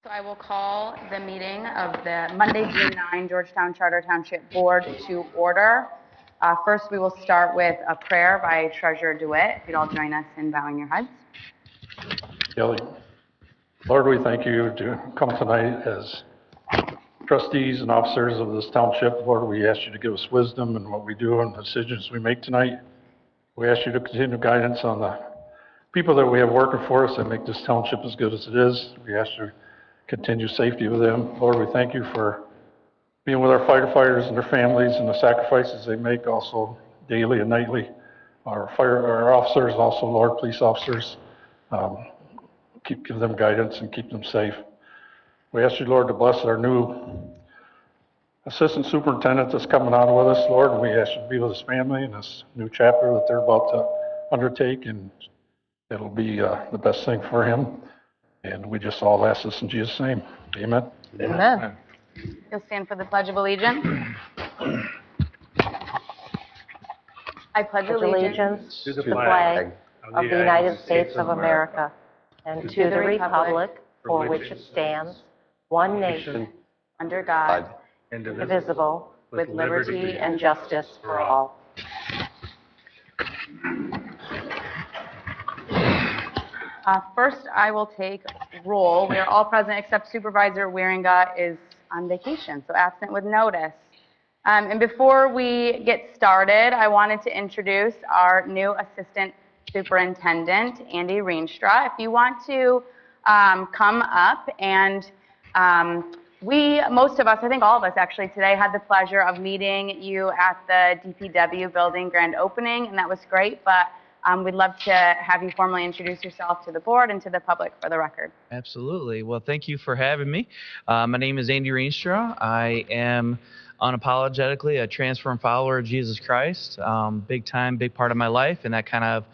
So I will call the meeting of the Monday, June 9, Georgetown Township Board to order. First, we will start with a prayer by Treasurer DeWitt. If you'd all join us in bowing your heads. Kelly, Lord, we thank you to come tonight as trustees and officers of this township. Lord, we ask you to give us wisdom in what we do and the decisions we make tonight. We ask you to continue guidance on the people that we have working for us that make this township as good as it is. We ask you to continue safety with them. Lord, we thank you for being with our firefighters and their families and the sacrifices they make also daily and nightly. Our officers also, Lord, police officers, give them guidance and keep them safe. We ask you, Lord, to bless our new assistant superintendent that's coming on with us, Lord, and we ask you to be with his family in this new chapter that they're about to undertake, and it'll be the best thing for him. And we just all ask this in Jesus' name. Amen. Amen. You'll stand for the Pledge of Allegiance. I pledge allegiance to the flag of the United States of America and to the republic for which it stands, one nation, under God, indivisible, with liberty and justice for all. First, I will take roll. We are all present except Supervisor Wieringa is on vacation, so absent with notice. And before we get started, I wanted to introduce our new Assistant Superintendent, Andy Reenstra. If you want to come up, and most of us, I think all of us actually today, had the pleasure of meeting you at the DPW building grand opening, and that was great, but we'd love to have you formally introduce yourself to the board and to the public for the record. Absolutely. Well, thank you for having me. My name is Andy Reenstra. I am unapologetically a transfer and follower of Jesus Christ. Big time, big part of my life, and that kind of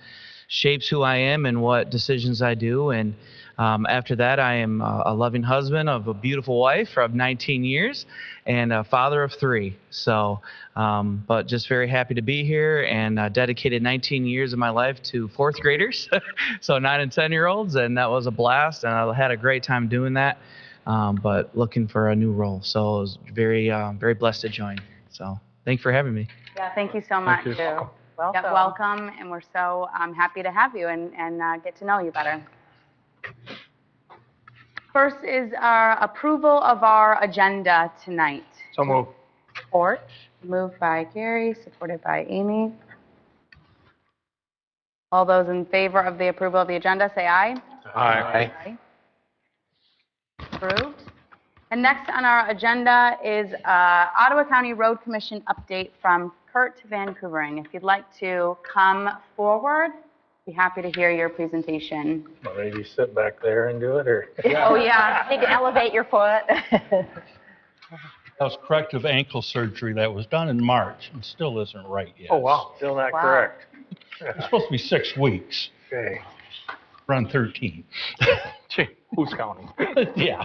shapes who I am and what decisions I do. And after that, I am a loving husband of a beautiful wife of 19 years and a father of 3. So, but just very happy to be here, and dedicated 19 years of my life to 4th graders, so 9 and 10-year-olds, and that was a blast, and I had a great time doing that. But looking for a new role, so I was very, very blessed to join. So, thanks for having me. Yeah, thank you so much. Thank you. Welcome. Yeah, welcome, and we're so happy to have you and get to know you better. First is our approval of our agenda tonight. So moved. Support. Moved by Gary, supported by Amy. All those in favor of the approval of the agenda, say aye. Aye. Aye. Approved. And next on our agenda is Ottawa County Road Commission update from Kurt Vancouvering. If you'd like to come forward, be happy to hear your presentation. Maybe sit back there and do it, or? Oh, yeah. Need to elevate your foot. That was corrective ankle surgery that was done in March and still isn't right yet. Oh, wow, still not correct. It's supposed to be 6 weeks. Okay. Run 13. Gee, who's counting? Yeah.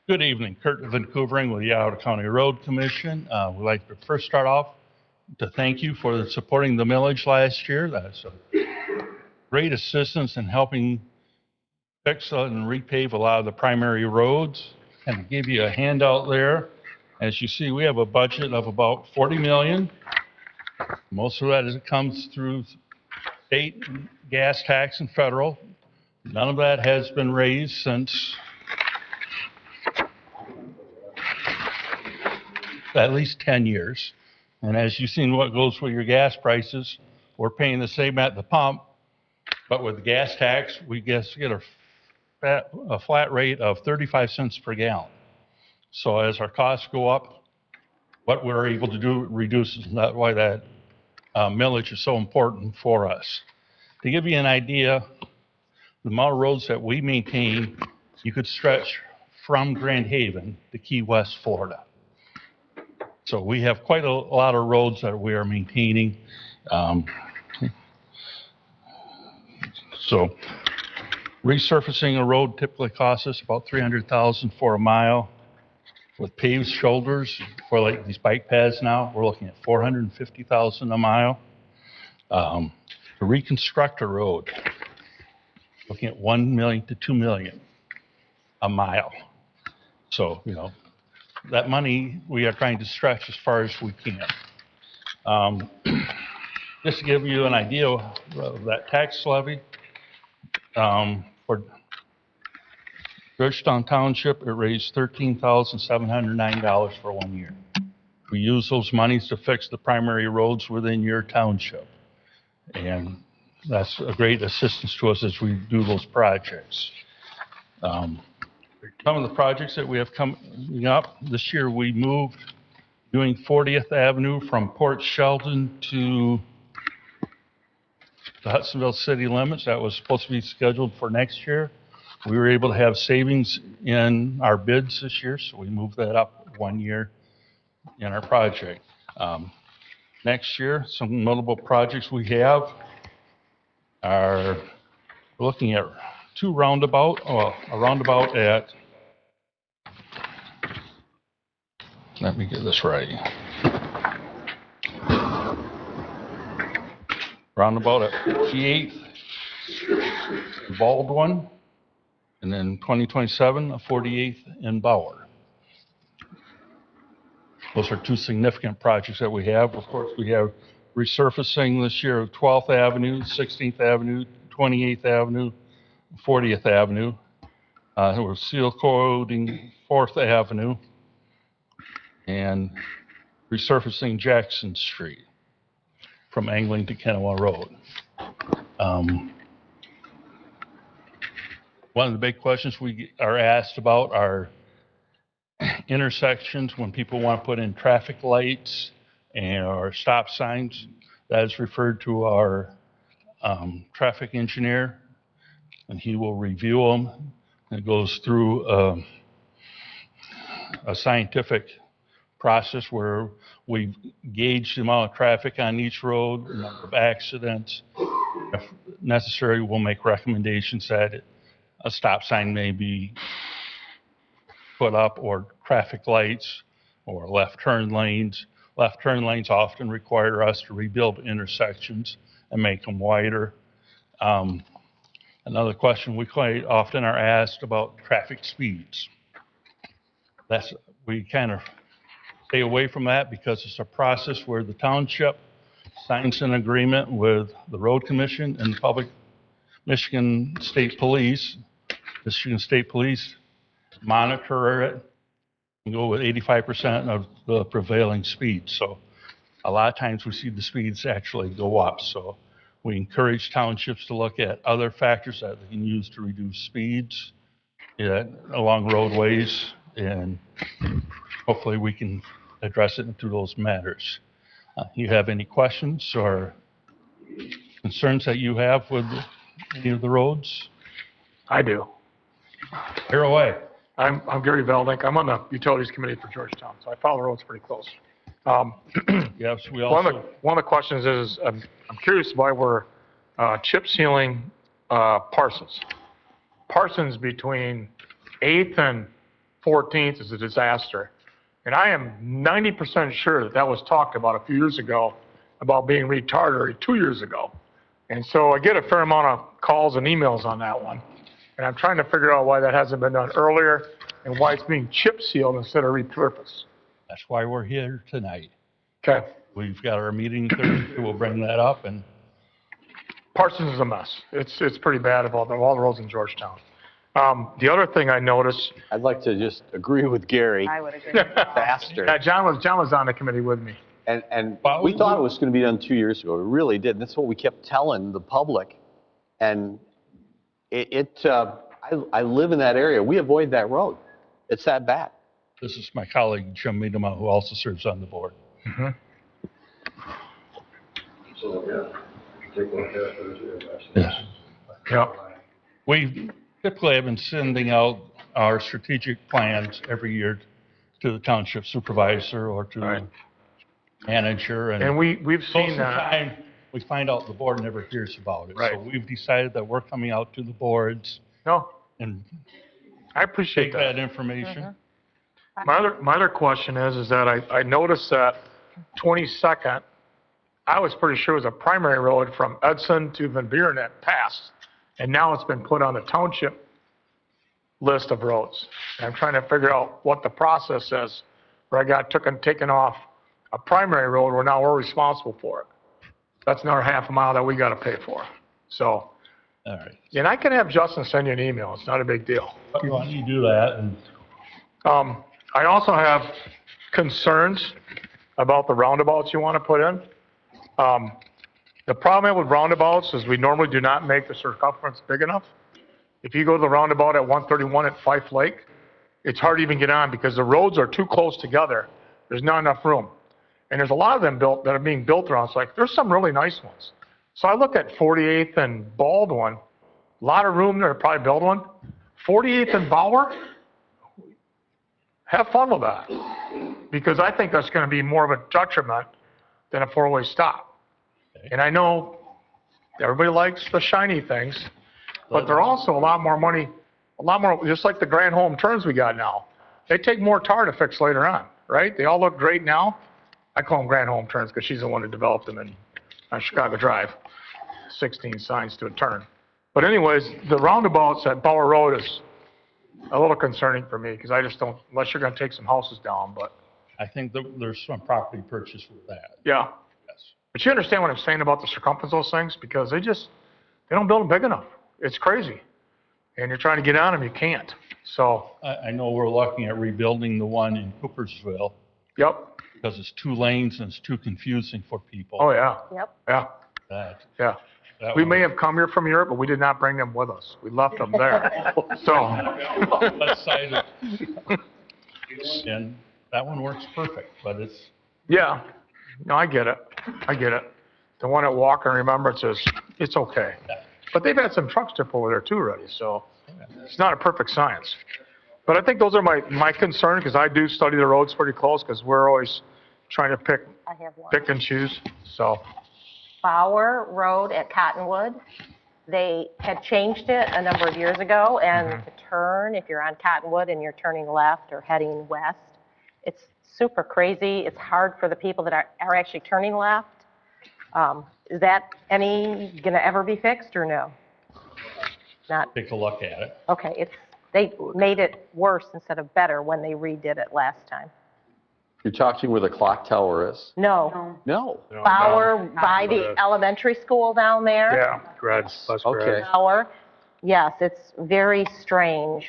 Good evening. Kurt Vancouvering with the Ottawa County Road Commission. We'd like to first start off to thank you for supporting the millage last year. That's a great assistance in helping fix and repave a lot of the primary roads. And to give you a handout there, as you see, we have a budget of about $40 million. Most of that comes through state gas tax and federal. None of that has been raised since at least 10 years. And as you've seen what goes with your gas prices, we're paying the same at the pump, but with the gas tax, we get a flat rate of 35 cents per gallon. So as our costs go up, what we're able to do reduces, and that's why that millage is so important for us. To give you an idea, the amount of roads that we maintain, you could stretch from Grand Haven to Key West, Florida. So we have quite a lot of roads that we are maintaining. So resurfacing a road typically costs us about $300,000 for a mile. With paved shoulders for like these bike paths now, we're looking at $450,000 a mile. To reconstruct a road, looking at $1 million to $2 million. a mile. So, that money we are trying to stretch as far as we can. Just to give you an idea of that tax levy, for Georgetown Township, it raised $13,709 for 1 year. We use those monies to fix the primary roads within your township. And that's a great assistance to us as we do those projects. Some of the projects that we have coming up this year, we moved doing 40th Avenue from Port Sheldon to the Hudsonville city limits. That was supposed to be scheduled for next year. We were able to have savings in our bids this year, so we moved that up 1 year in our project. Next year, some notable projects we have are looking at a roundabout at, let me get this right. Roundabout at 58th Baldwin, and then 2027, a 48th in Bauer. Those are two significant projects that we have. Of course, we have resurfacing this year of 12th Avenue, 16th Avenue, 28th Avenue, 40th Avenue. We're seal coating 4th Avenue and resurfacing Jackson Street from Angling to Kennewa Road. One of the big questions we are asked about are intersections when people want to put in traffic lights or stop signs. That is referred to our traffic engineer, and he will review them. It goes through a scientific process where we gauge the amount of traffic on each road, the number of accidents. If necessary, we'll make recommendations that a stop sign may be put up, or traffic lights, or left turn lanes. Left turn lanes often require us to rebuild intersections and make them wider. Another question we quite often are asked about traffic speeds. We kind of stay away from that because it's a process where the township signs an agreement with the road commission and the Michigan State Police. Michigan State Police monitor it and go with 85% of the prevailing speed. So a lot of times we see the speeds actually go up. So we encourage townships to look at other factors that they can use to reduce speeds along roadways, and hopefully we can address it through those matters. You have any questions or concerns that you have with any of the roads? I do. Fire away. I'm Gary Veldink. I'm on the Utilities Committee for Georgetown, so I follow the roads pretty close. Yes, we also. One of the questions is, I'm curious why we're chip sealing Parsons. Parsons between 8th and 14th is a disaster. And I am 90% sure that was talked about a few years ago about being retargeted, or 2 years ago. And so I get a fair amount of calls and emails on that one. And I'm trying to figure out why that hasn't been done earlier and why it's being chip sealed instead of repurposed. That's why we're here tonight. Okay. We've got our meeting Thursday. We'll bring that up. And Parsons is a mess. It's pretty bad of all the roads in Georgetown. The other thing I noticed. I'd like to just agree with Gary. I would agree. Faster. Yeah, John was on the committee with me. And we thought it was going to be done 2 years ago. We really did. That's what we kept telling the public. And I live in that area. We avoid that road. It's that bad. this is my colleague, Jim Miedema, who also serves on the board. Mm-hmm. So, yeah, take a look at it. Yeah. Yeah. We typically have been sending out our strategic plans every year to the township supervisor or to the manager. And we've most seen of the that. time, we find out the board never hears about it. Right. So we've decided that we're coming out to the boards No, and I appreciate take that. that information. My other question is that I noticed that 22nd, I was pretty sure it was a primary road from Edson to Van Buren that passed, and now it's been put on the township list of roads. And I'm trying to figure out what the process is, where I got taken off a primary road where now we're responsible for it. That's another half a mile that we got to pay for. So, All right. and I can have Justin send you an email. It's not a big deal. Why don't you do that? And I also have concerns about the roundabouts you want to put in. The problem with roundabouts is we normally do not make the circumference big enough. If you go to the roundabout at 131 at Fife Lake, it's hard to even get on because the roads are too close together. There's not enough room. And there's a lot of them built that are being built around. It's like, there's some really nice ones. So I look at 48th and Baldwin, a lot of room there to probably build one. 48th and Bauer, have fun with that. Because I think that's going to be more of a detriment than a four-way stop. And I know everybody likes the shiny things, but they're also a lot more money, a lot more, just like the Grand Home turns we got now. They take more tar to fix later on, right? They all look great now. I call them Grand Home turns because she's the one who developed them on Chicago Drive. 16 signs to a turn. But anyways, the roundabouts at Bauer Road is a little concerning for me because I just don't, unless you're going to take some houses down, but. I think there's some property purchase with that. Yeah. Yes. But you understand what I'm saying about the circumference of those things? Because they don't build them big enough. It's crazy. And you're trying to get on them, you can't. So. I know we're looking at rebuilding the one in Coopersville. Yep. Because it's 2 lanes and it's too confusing for people. Oh, yeah. Yep. Yeah. Yeah. We may have come here from Europe, but we did not bring them with us. We left them there. So. Left side of- And that one works perfect, but it's. Yeah. No, I get it. I get it. The one at Walker and Remembrance it's okay. But they've had some truck strip over there too already, so it's not a perfect science. But I think those are my concern because I do study the roads pretty close because we're always trying to pick I have one. and choose, so. Bauer Road at Cottonwood, they had changed it a number of years ago, and the turn, if you're on Cottonwood and you're turning left or heading west, it's super crazy. It's hard for the people that are actually turning left. Is that going to ever be fixed or no? Not. Take a look at it. Okay, they made it worse instead of better when they redid it last time. You're talking where the clock tower is? No. No. Bauer by the elementary school down there. Yeah, grads, bus Okay. grads. Bauer. Yes, it's very strange.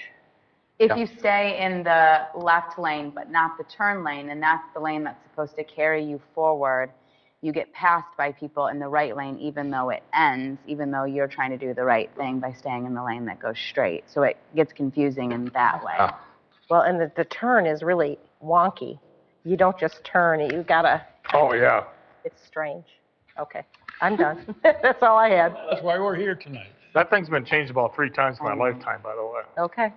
If you stay in the left lane, but not the turn lane, and that's the lane that's supposed to carry you forward, you get passed by people in the right lane, even though it ends, even though you're trying to do the right thing by staying in the lane that goes straight. So it gets confusing in that way. Well, and the turn is really wonky. You don't just turn, you gotta, Oh, yeah. it's strange. Okay, I'm done. That's all I had. That's why we're here tonight. That thing's been changed about 3 times in my lifetime, by the way. Okay.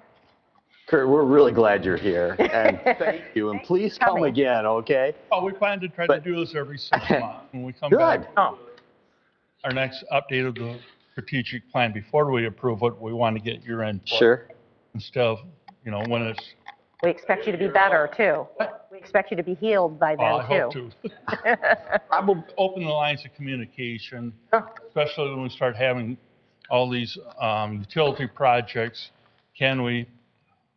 Kurt, we're really glad you're here, and thank you, and please come coming. again, okay? Oh, we plan to try to do this every 6 months. When we come Good. back, Oh, our next update of the strategic plan, before we approve it, we want to get your input. Sure. Instead of, when it's, We expect you to be better, too. We expect you to be healed by oh, I then, hope too. to. I will open the lines of communication, especially when we start having all these utility projects. Can we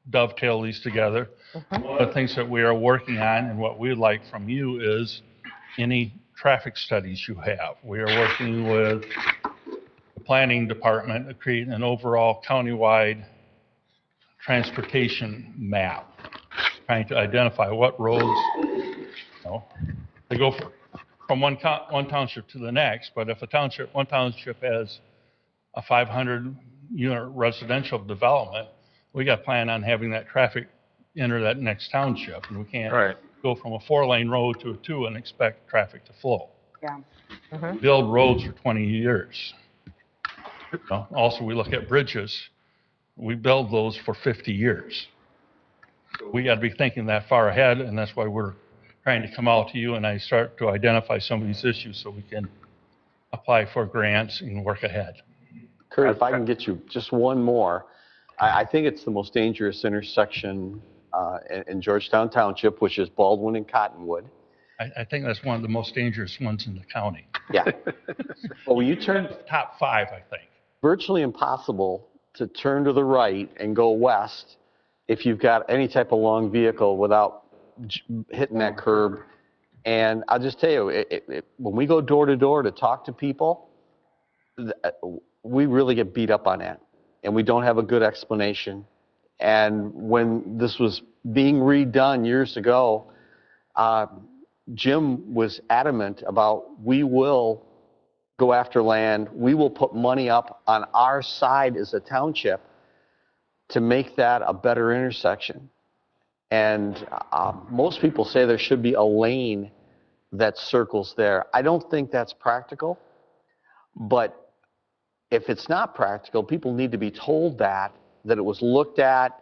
dovetail these together? One of the things that we are working on and what we'd like from you is any traffic studies you have. We are working with the planning department to create an overall countywide transportation map, trying to identify what roads, they go from one township to the next, but if one township has a 500-unit residential development, we got to plan on having that traffic enter that next township, and we can't go from a 4-lane road to a 2 and expect traffic to flow. Yeah. Build roads for 20 years. Also, we look at bridges. We build those for 50 years. We got to be thinking that far ahead, and that's why we're trying to come out to you and I start to identify some of these issues so we can apply for grants and work ahead. Kurt, if I can get you just one more. I think it's the most dangerous intersection in Georgetown Township, which is Baldwin and Cottonwood. I think that's one of the most dangerous ones in the county. Yeah. Well, when you turn Top 5, I think. virtually impossible to turn to the right and go west if you've got any type of long vehicle without hitting that curb. And I'll just tell you, when we go door to door to talk to people, we really get beat up on that, and we don't have a good explanation. And when this was being redone years ago, Jim was adamant about, we will go after land, we will put money up on our side as a township to make that a better intersection. And most people say there should be a lane that circles there. I don't think that's practical, but if it's not practical, people need to be told that it was looked at,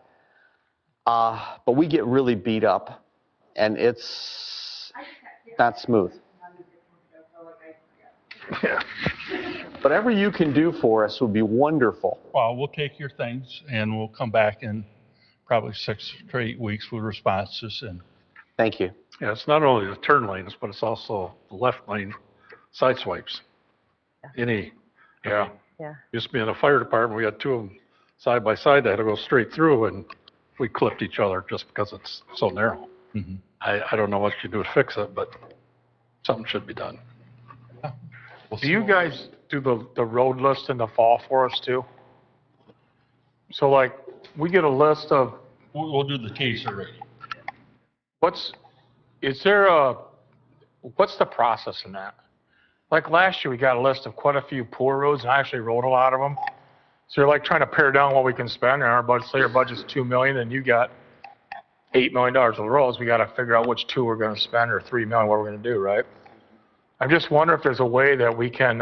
but we get really beat up, and it's not smooth. Yeah. Whatever you can do for us would be wonderful. Well, we'll take your things and we'll come back in probably 6 to 8 weeks with responses. And Thank you. Yeah, it's not only the turn lanes, but it's also the left lane side swipes. Any, Yeah. Yeah. used to be in the fire department, we had two of them side by side that had to go straight through, and we clipped each other just because it's so narrow. Mhm. I don't know what you do to fix it, but something should be done. Do you guys do the road list in the fall for us too? So like, we get a list of We'll do the case already. what's the process in that? Like last year, we got a list of quite a few poor roads, and I actually wrote a lot of them. So you're like trying to pare down what we can spend, and our budget, say our budget's $2 million, and you got $8 million of the roads, we got to figure out which 2 we're going to spend, or $3 million, what we're going to do, right? I'm just wondering if there's a way that we can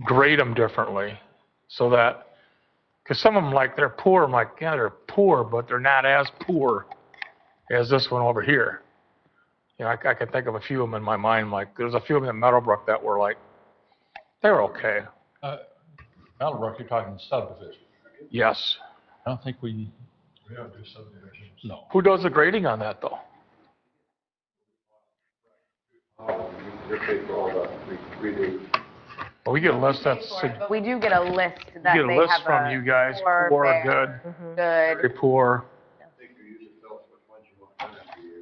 grade them differently, so that, because some of them, like, they're poor, I'm like, yeah, they're poor, but they're not as poor as this one over here. You know, I can think of a few of them in my mind, like, there's a few of them in Meadowbrook that were like, they were okay. Meadowbrook, you're talking subdivision. Yes. I don't think we don't do subdivisions. No. Who does the grading on that, though? They pay for all that, we do. Well, we get a list that's, But we do get a list we that get a they list have from a you guys, poor, poor, fair, good, good. very poor. I think you usually tell us which ones you want done every year.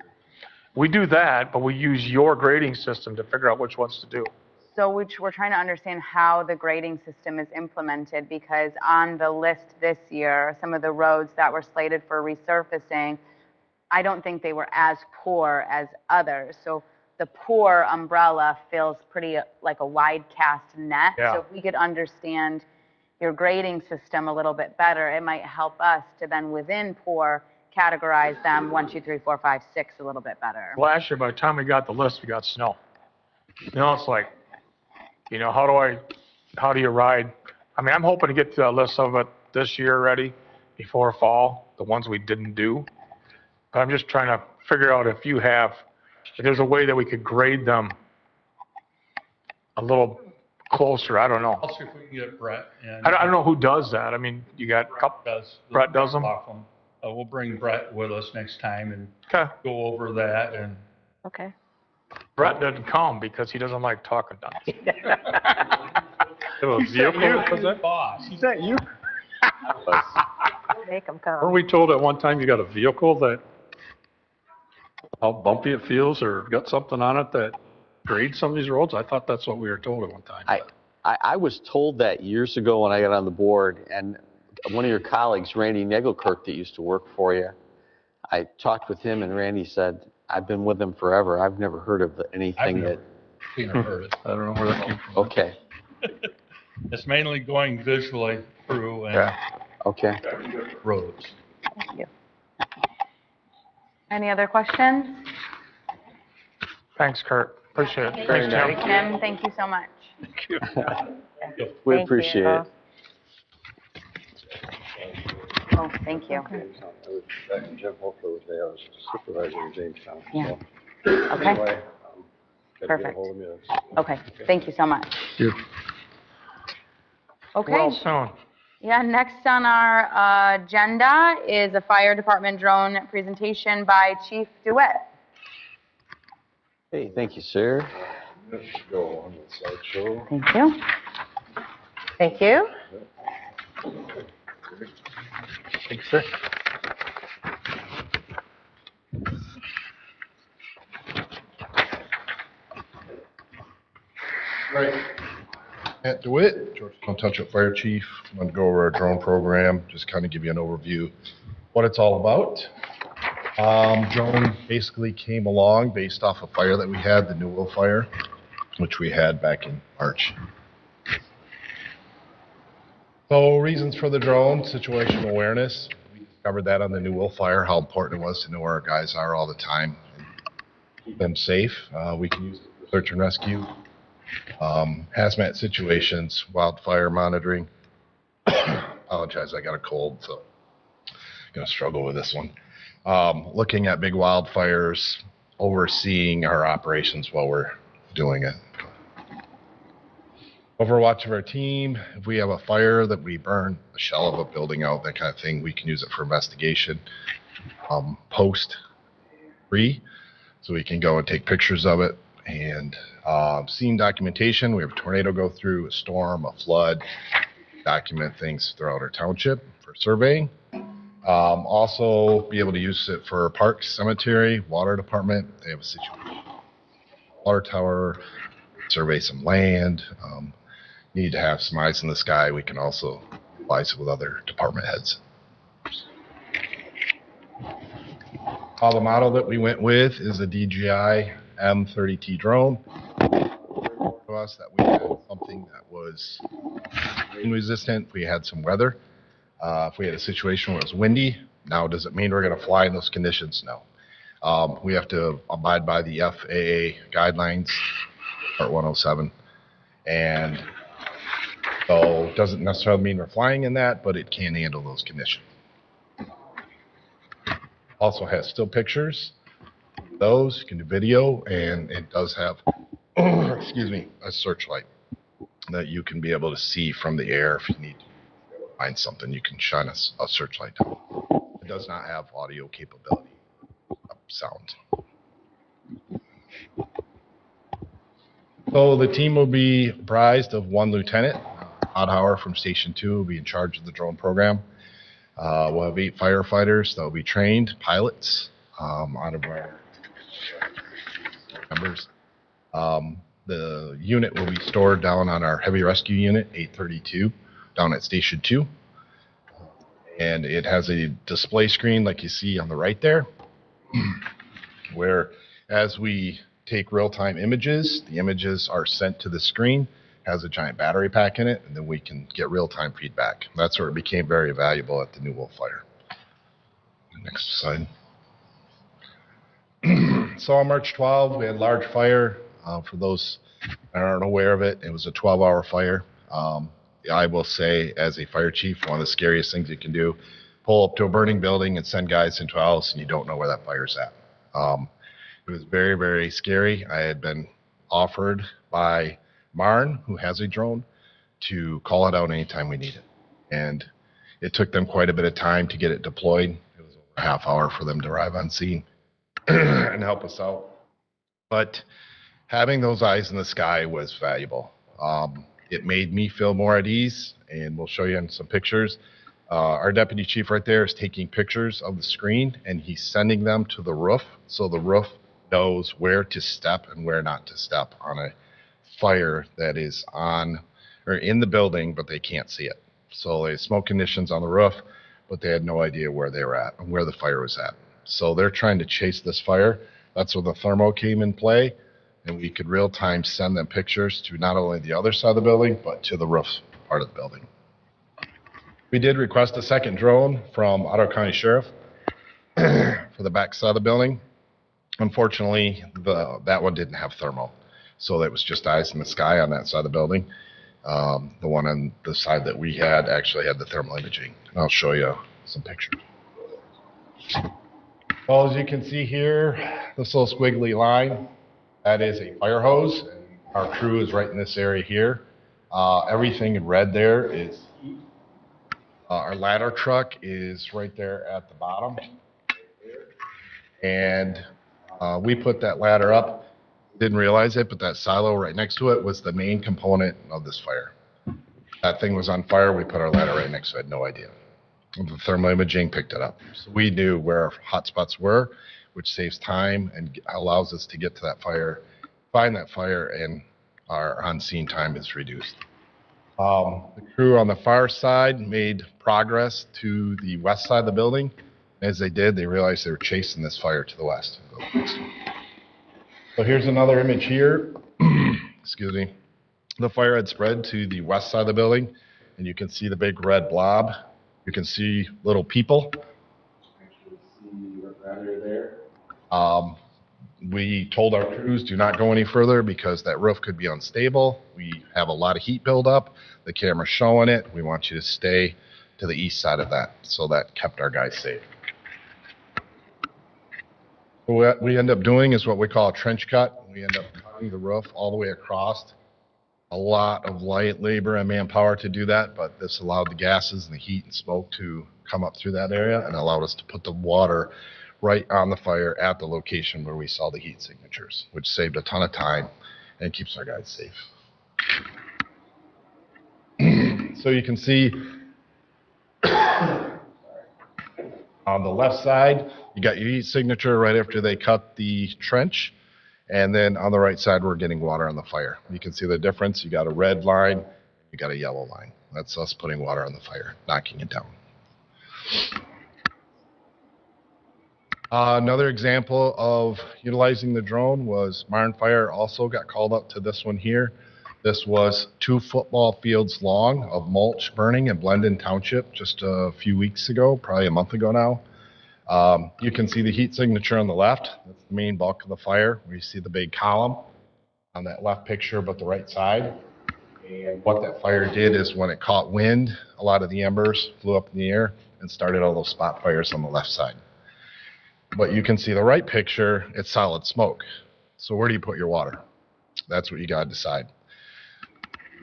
We do that, but we use your grading system to figure out which ones to do. So we're trying to understand how the grading system is implemented, because on the list this year, some of the roads that were slated for resurfacing, I don't think they were as poor as others. So the poor umbrella feels pretty like a wide cast net. Yeah. So if we could understand your grading system a little bit better, it might help us to then within poor categorize them 1, 2, 3, 4, 5, 6 a little bit better. Last year, by the time we got the list, we got snow. You know, it's like, you know, how do you ride? I mean, I'm hoping to get to a list of it this year already, before fall, the ones we didn't do. But I'm just trying to figure out if there's a way that we could grade them a little closer. I don't know. I'll see if we can get Brett. And I don't know who does that. I mean, you got a couple. Brett does them? Laughlin. We'll bring Brett with us next time and Okay. go over that. And Okay. Brett doesn't come because he doesn't like talking to us. A vehicle, was it? boss. Is that you? Make them Weren't come. we told at one time you got a vehicle that, how bumpy it feels, or got something on it that grades some of these roads? I thought that's what we were told at one time. I was told that years ago when I got on the board, and one of your colleagues, Randy Nagelkirk, that used to work for you, I talked with him, and Randy said, I've been with him forever. I've never heard of anything I've that, never seen or heard it. I don't know where that came from. okay, It's mainly going visually through and Yeah. okay. roads. Thank you. Any other questions? Thanks, Kurt. Appreciate it. Very Thanks, Jim. Tim, thank you so much. We Thank you. appreciate it. Oh, thank you. I was back in Jim Hopeful was there, I was supervisor in Jamestown. Yeah. So, Okay, anyway, gotta get Perfect. ahold of me. okay, thank you so much. You. Okay. Well, soon. Yeah, next on our agenda is a fire department drone presentation by Chief DeWitt. Hey, thank you, sir. Let's go on with slideshow. Thank you. Thank you. Thanks, sir. Right. Matt DeWitt, Georgetown Township Fire Chief. I'm going to go over our drone program, just kind of give you an overview what it's all about. Drone basically came along based off a fire that we had, the Newell fire, which we had back in March. So reasons for the drone, situational awareness. We discovered that on the Newell fire, how important it was to know where our guys are all the time and keep them safe. We can use it for search and rescue, hazmat situations, wildfire monitoring. Apologize, I got a cold, so I'm going to struggle with this one. Looking at big wildfires, overseeing our operations while we're doing it. Overwatch of our team, if we have a fire that we burn a shell of a building out, that kind of thing, we can use it for investigation. Post free, so we can go and take pictures of it. And scene documentation, we have a tornado go through, a storm, a flood, document things throughout our township for surveying. Also be able to use it for parks, cemetery, water department. They have a situation. Water tower, survey some land. Need to have some eyes in the sky. We can also utilize it with other department heads. The model that we went with is a DJI M30T drone. To us that we had something that was wind resistant. We had some weather. If we had a situation where it was windy, now does it mean we're going to fly in those conditions? No. We have to abide by the FAA guidelines, Part 107, and so it doesn't necessarily mean we're flying in that, but it can handle those conditions. Also has still pictures. Those you can do video, and it does have, excuse me, a searchlight that you can be able to see from the air. If you need to find something, you can shine a searchlight down. It does not have audio capability, sound. So the team will be comprised of one lieutenant. Todd Hauer from Station 2 will be in charge of the drone program. We'll have 8 firefighters that will be trained, pilots, out of our members. The unit will be stored down on our heavy rescue unit, 832, down at Station 2. And it has a display screen like you see on the right there, where as we take real-time images, the images are sent to the screen, has a giant battery pack in it, and then we can get real-time feedback. That's where it became very valuable at the Newell fire. Next slide. So on March 12, we had a large fire. For those that aren't aware of it, it was a 12-hour fire. I will say, as a fire chief, one of the scariest things you can do, pull up to a burning building and send guys into a house and you don't know where that fire's at. It was very, very scary. I had been offered by Marn, who has a drone, to call it out anytime we need it. And it took them quite a bit of time to get it deployed. It was over a half hour for them to arrive on scene and help us out. But having those eyes in the sky was valuable. It made me feel more at ease, and we'll show you in some pictures. Our deputy chief right there is taking pictures of the screen, and he's sending them to the roof, so the roof knows where to step and where not to step on a fire that is on or in the building, but they can't see it. So they had smoke conditions on the roof, but they had no idea where they were at and where the fire was at. So they're trying to chase this fire. That's where the thermo came in play, and we could real time send them pictures to not only the other side of the building, but to the roof part of the building. We did request a second drone from Ottawa County Sheriff for the back side of the building. Unfortunately, that one didn't have thermal, so that was just eyes in the sky on that side of the building. The one on the side that we had actually had the thermal imaging. I'll show you some pictures. Well, as you can see here, this little squiggly line, that is a fire hose. Our crew is right in this area here. Everything in red there is heat. Our ladder truck is right there at the bottom. And we put that ladder up, didn't realize it, but that silo right next to it was the main component of this fire. That thing was on fire. We put our ladder right next to it. No idea. The thermal imaging picked it up. So we knew where our hot spots were, which saves time and allows us to get to that fire, find that fire, and our on-scene time is reduced. The crew on the far side made progress to the west side of the building. As they did, they realized they were chasing this fire to the west. So here's another image here. Excuse me. The fire had spread to the west side of the building, and you can see the big red blob. You can see little people. We told our crews, do not go any further because that roof could be unstable. We have a lot of heat buildup. The camera's showing it. We want you to stay to the east side of that. So that kept our guys safe. What we end up doing is what we call a trench cut. We end up cutting the roof all the way across. A lot of light labor and manpower to do that, but this allowed the gases and the heat and smoke to come up through that area and allowed us to put the water right on the fire at the location where we saw the heat signatures, which saved a ton of time and keeps our guys safe. So you can see on the left side, you got your heat signature right after they cut the trench. And then on the right side, we're getting water on the fire. You can see the difference. You got a red line, you got a yellow line. That's us putting water on the fire, knocking it down. Another example of utilizing the drone was Marne Fire also got called up to this one here. This was 2 football fields long of mulch burning in Blendon Township just a few weeks ago, probably a month ago now. You can see the heat signature on the left. That's the main bulk of the fire, where you see the big column on that left picture, but the right side. And what that fire did is when it caught wind, a lot of the embers flew up in the air and started all those spot fires on the left side. But you can see the right picture, it's solid smoke. So where do you put your water? That's what you got to decide.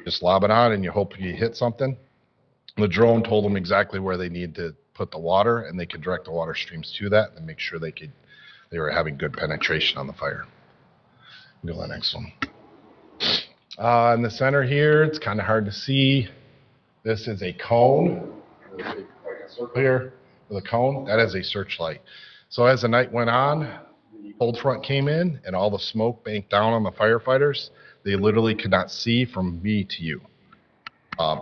Just lob it on and you hope you hit something. The drone told them exactly where they need to put the water, and they could direct the water streams to that and make sure they were having good penetration on the fire. Go to the next one. In the center here, it's kind of hard to see. This is a cone, like a circle here with a cone. That is a searchlight. So as the night went on, the cold front came in and all the smoke banked down on the firefighters. They literally could not see from me to you.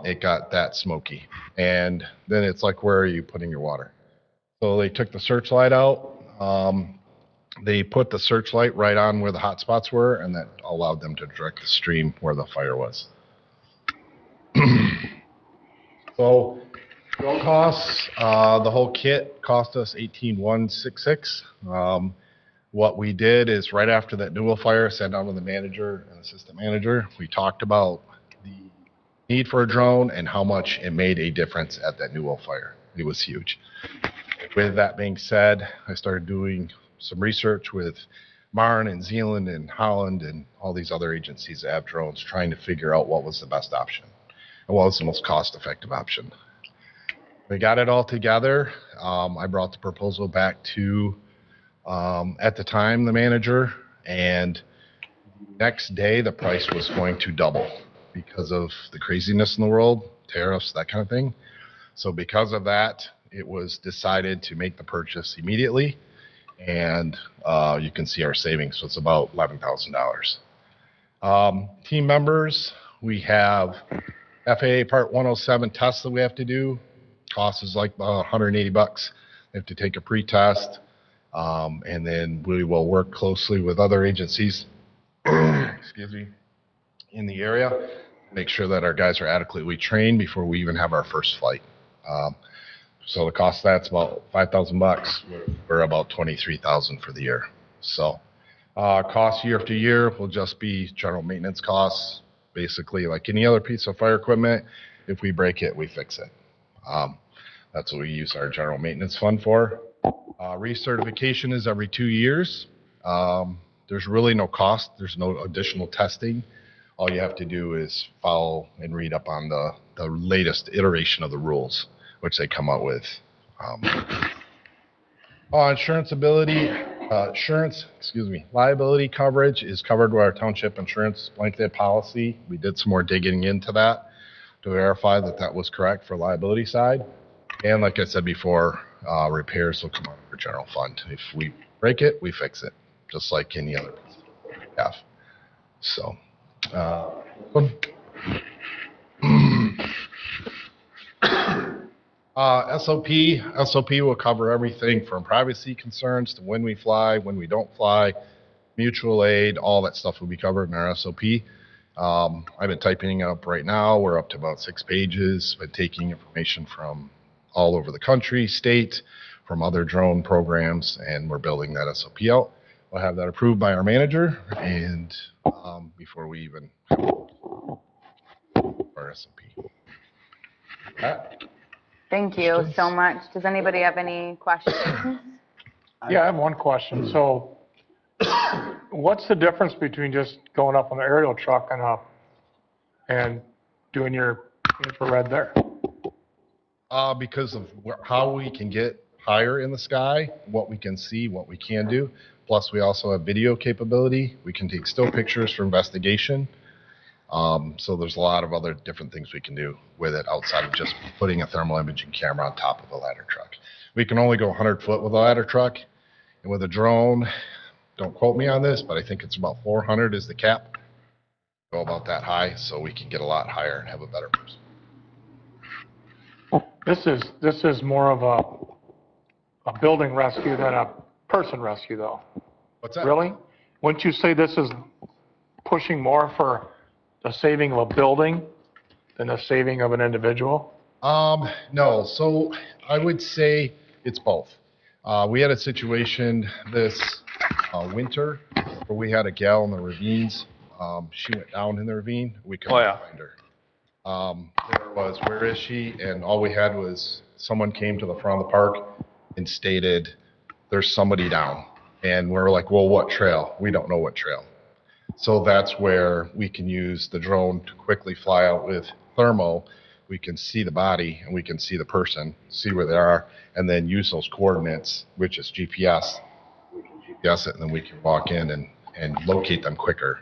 It got that smoky. And then it's like, where are you putting your water? So they took the searchlight out. They put the searchlight right on where the hot spots were, and that allowed them to direct the stream where the fire was. So drone costs, the whole kit cost us $18,166. What we did is right after that Newell fire, sat down with the manager and assistant manager. We talked about the need for a drone and how much it made a difference at that Newell fire. It was huge. With that being said, I started doing some research with Marne and Zeeland and Holland and all these other agencies that have drones, trying to figure out what was the best option and what was the most cost-effective option. We got it all together. I brought the proposal back to, at the time, the manager, and next day the price was going to double because of the craziness in the world, tariffs, that kind of thing. So because of that, it was decided to make the purchase immediately, and you can see our savings. So it's about $11,000. Team members, we have FAA Part 107 tests that we have to do. Cost is like $180. They have to take a pre-test, and then we will work closely with other agencies excuse me, in the area, make sure that our guys are adequately trained before we even have our first flight. So the cost of that's about $5,000. We're about $23,000 for the year. So costs year after year will just be general maintenance costs, basically like any other piece of fire equipment. If we break it, we fix it. That's what we use our general maintenance fund for. Recertification is every 2 years. There's really no cost. There's no additional testing. All you have to do is follow and read up on the latest iteration of the rules, which they come out with. Liability coverage is covered by our township insurance blanket policy. We did some more digging into that to verify that that was correct for liability side. And like I said before, repairs will come out of our general fund. If we break it, we fix it, just like any other piece we have. So, SOP will cover everything from privacy concerns to when we fly, when we don't fly, mutual aid, all that stuff will be covered in our SOP. I've been typing it up right now. We're up to about 6 pages, been taking information from all over the country, state, from other drone programs, and we're building that SOP out. We'll have that approved by our manager, and before we even our SOP. Thank you so much. Does anybody have any questions? Yeah, I have one question. So what's the difference between just going up on the aerial truck and doing your infrared there? Because of how we can get higher in the sky, what we can see, what we can do. Plus, we also have video capability. We can take still pictures for investigation. So there's a lot of other different things we can do with it outside of just putting a thermal imaging camera on top of a ladder truck. We can only go 100 foot with a ladder truck, and with a drone, don't quote me on this, but I think it's about 400 is the cap. Go about that high, so we can get a lot higher and have a better person. This is more of a building rescue than a person rescue, though. What's that? Really? Wouldn't you say this is pushing more for the saving of a building than the saving of an individual? No. So I would say it's both. We had a situation this winter where we had a gal in the ravines. She went down in the ravine. We couldn't find her. There was, where is she? And all we had was someone came to the front of the park and stated, there's somebody down. And we're like, well, what trail? We don't know what trail. So that's where we can use the drone to quickly fly out with thermo. We can see the body and we can see the person, see where they are, and then use those coordinates, which is GPS. We can GPS it, and then we can walk in and locate them quicker.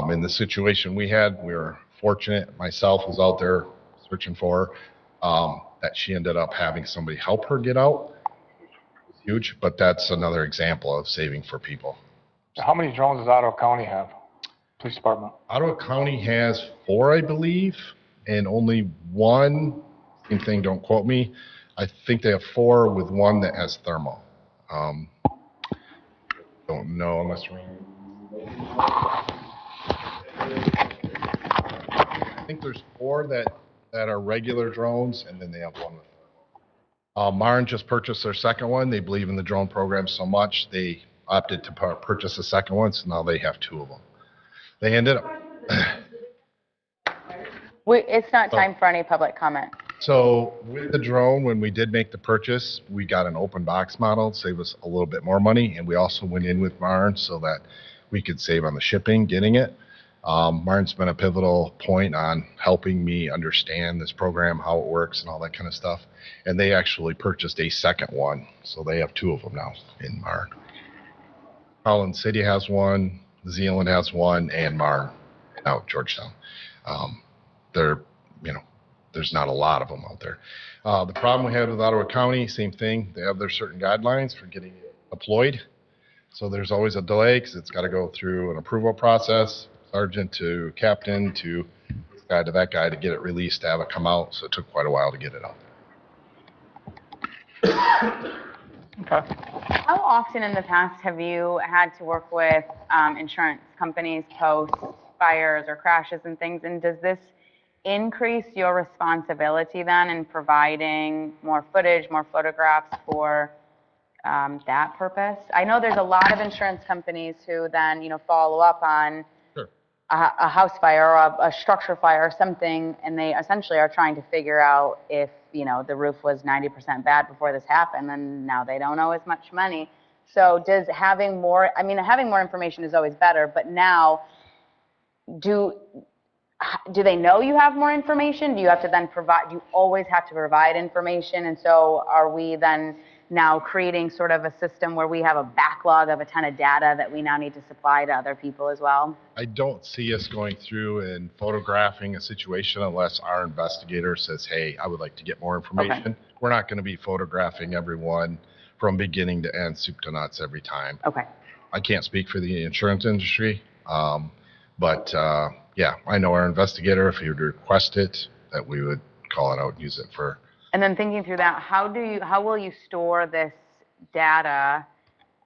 In the situation we had, we were fortunate. Myself was out there searching for her, that she ended up having somebody help her get out. It was huge, but that's another example of saving for people. How many drones does Ottawa County have? Police Department? Ottawa County has 4, I believe, and only 1, same thing, don't quote me. I think they have 4 with 1 that has thermal. Don't know unless I think there's 4 that are regular drones, and then they have 1 with thermal. Marne just purchased their second one. They believe in the drone program so much, they opted to purchase a second one, so now they have 2 of them. They ended up. It's not time for any public comment. So with the drone, when we did make the purchase, we got an open box model, save us a little bit more money, and we also went in with Marne so that we could save on the shipping, getting it. Marne's been a pivotal point on helping me understand this program, how it works, and all that kind of stuff. And they actually purchased a second one, so they have 2 of them now in Marne. Holland City has 1, Zeeland has 1, and Marne out Georgetown. There's not a lot of them out there. The problem we had with Ottawa County, same thing. They have their certain guidelines for getting it deployed. So there's always a delay because it's got to go through an approval process, sergeant to captain to this guy to that guy to get it released, to have it come out. So it took quite a while to get it out. Okay. How often in the past have you had to work with insurance companies post fires or crashes and things? And does this increase your responsibility then in providing more footage, more photographs for that purpose? I know there's a lot of insurance companies who then, follow up on a house fire or a structure fire or something, and they essentially are trying to figure out if, the roof was 90% bad before this happened, and now they don't owe as much money. So does having more information is always better, but now do they know you have more information? Do you have to then provide, do you always have to provide information? And so are we then now creating sort of a system where we have a backlog of a ton of data that we now need to supply to other people as well? I don't see us going through and photographing a situation unless our investigator says, hey, I would like to get more information. We're not going to be photographing everyone from beginning to end, soup to nuts every time. Okay. I can't speak for the insurance industry, but yeah, I know our investigator, if he would request it, that we would call it out and use it for. And then thinking through that, how will you store this data?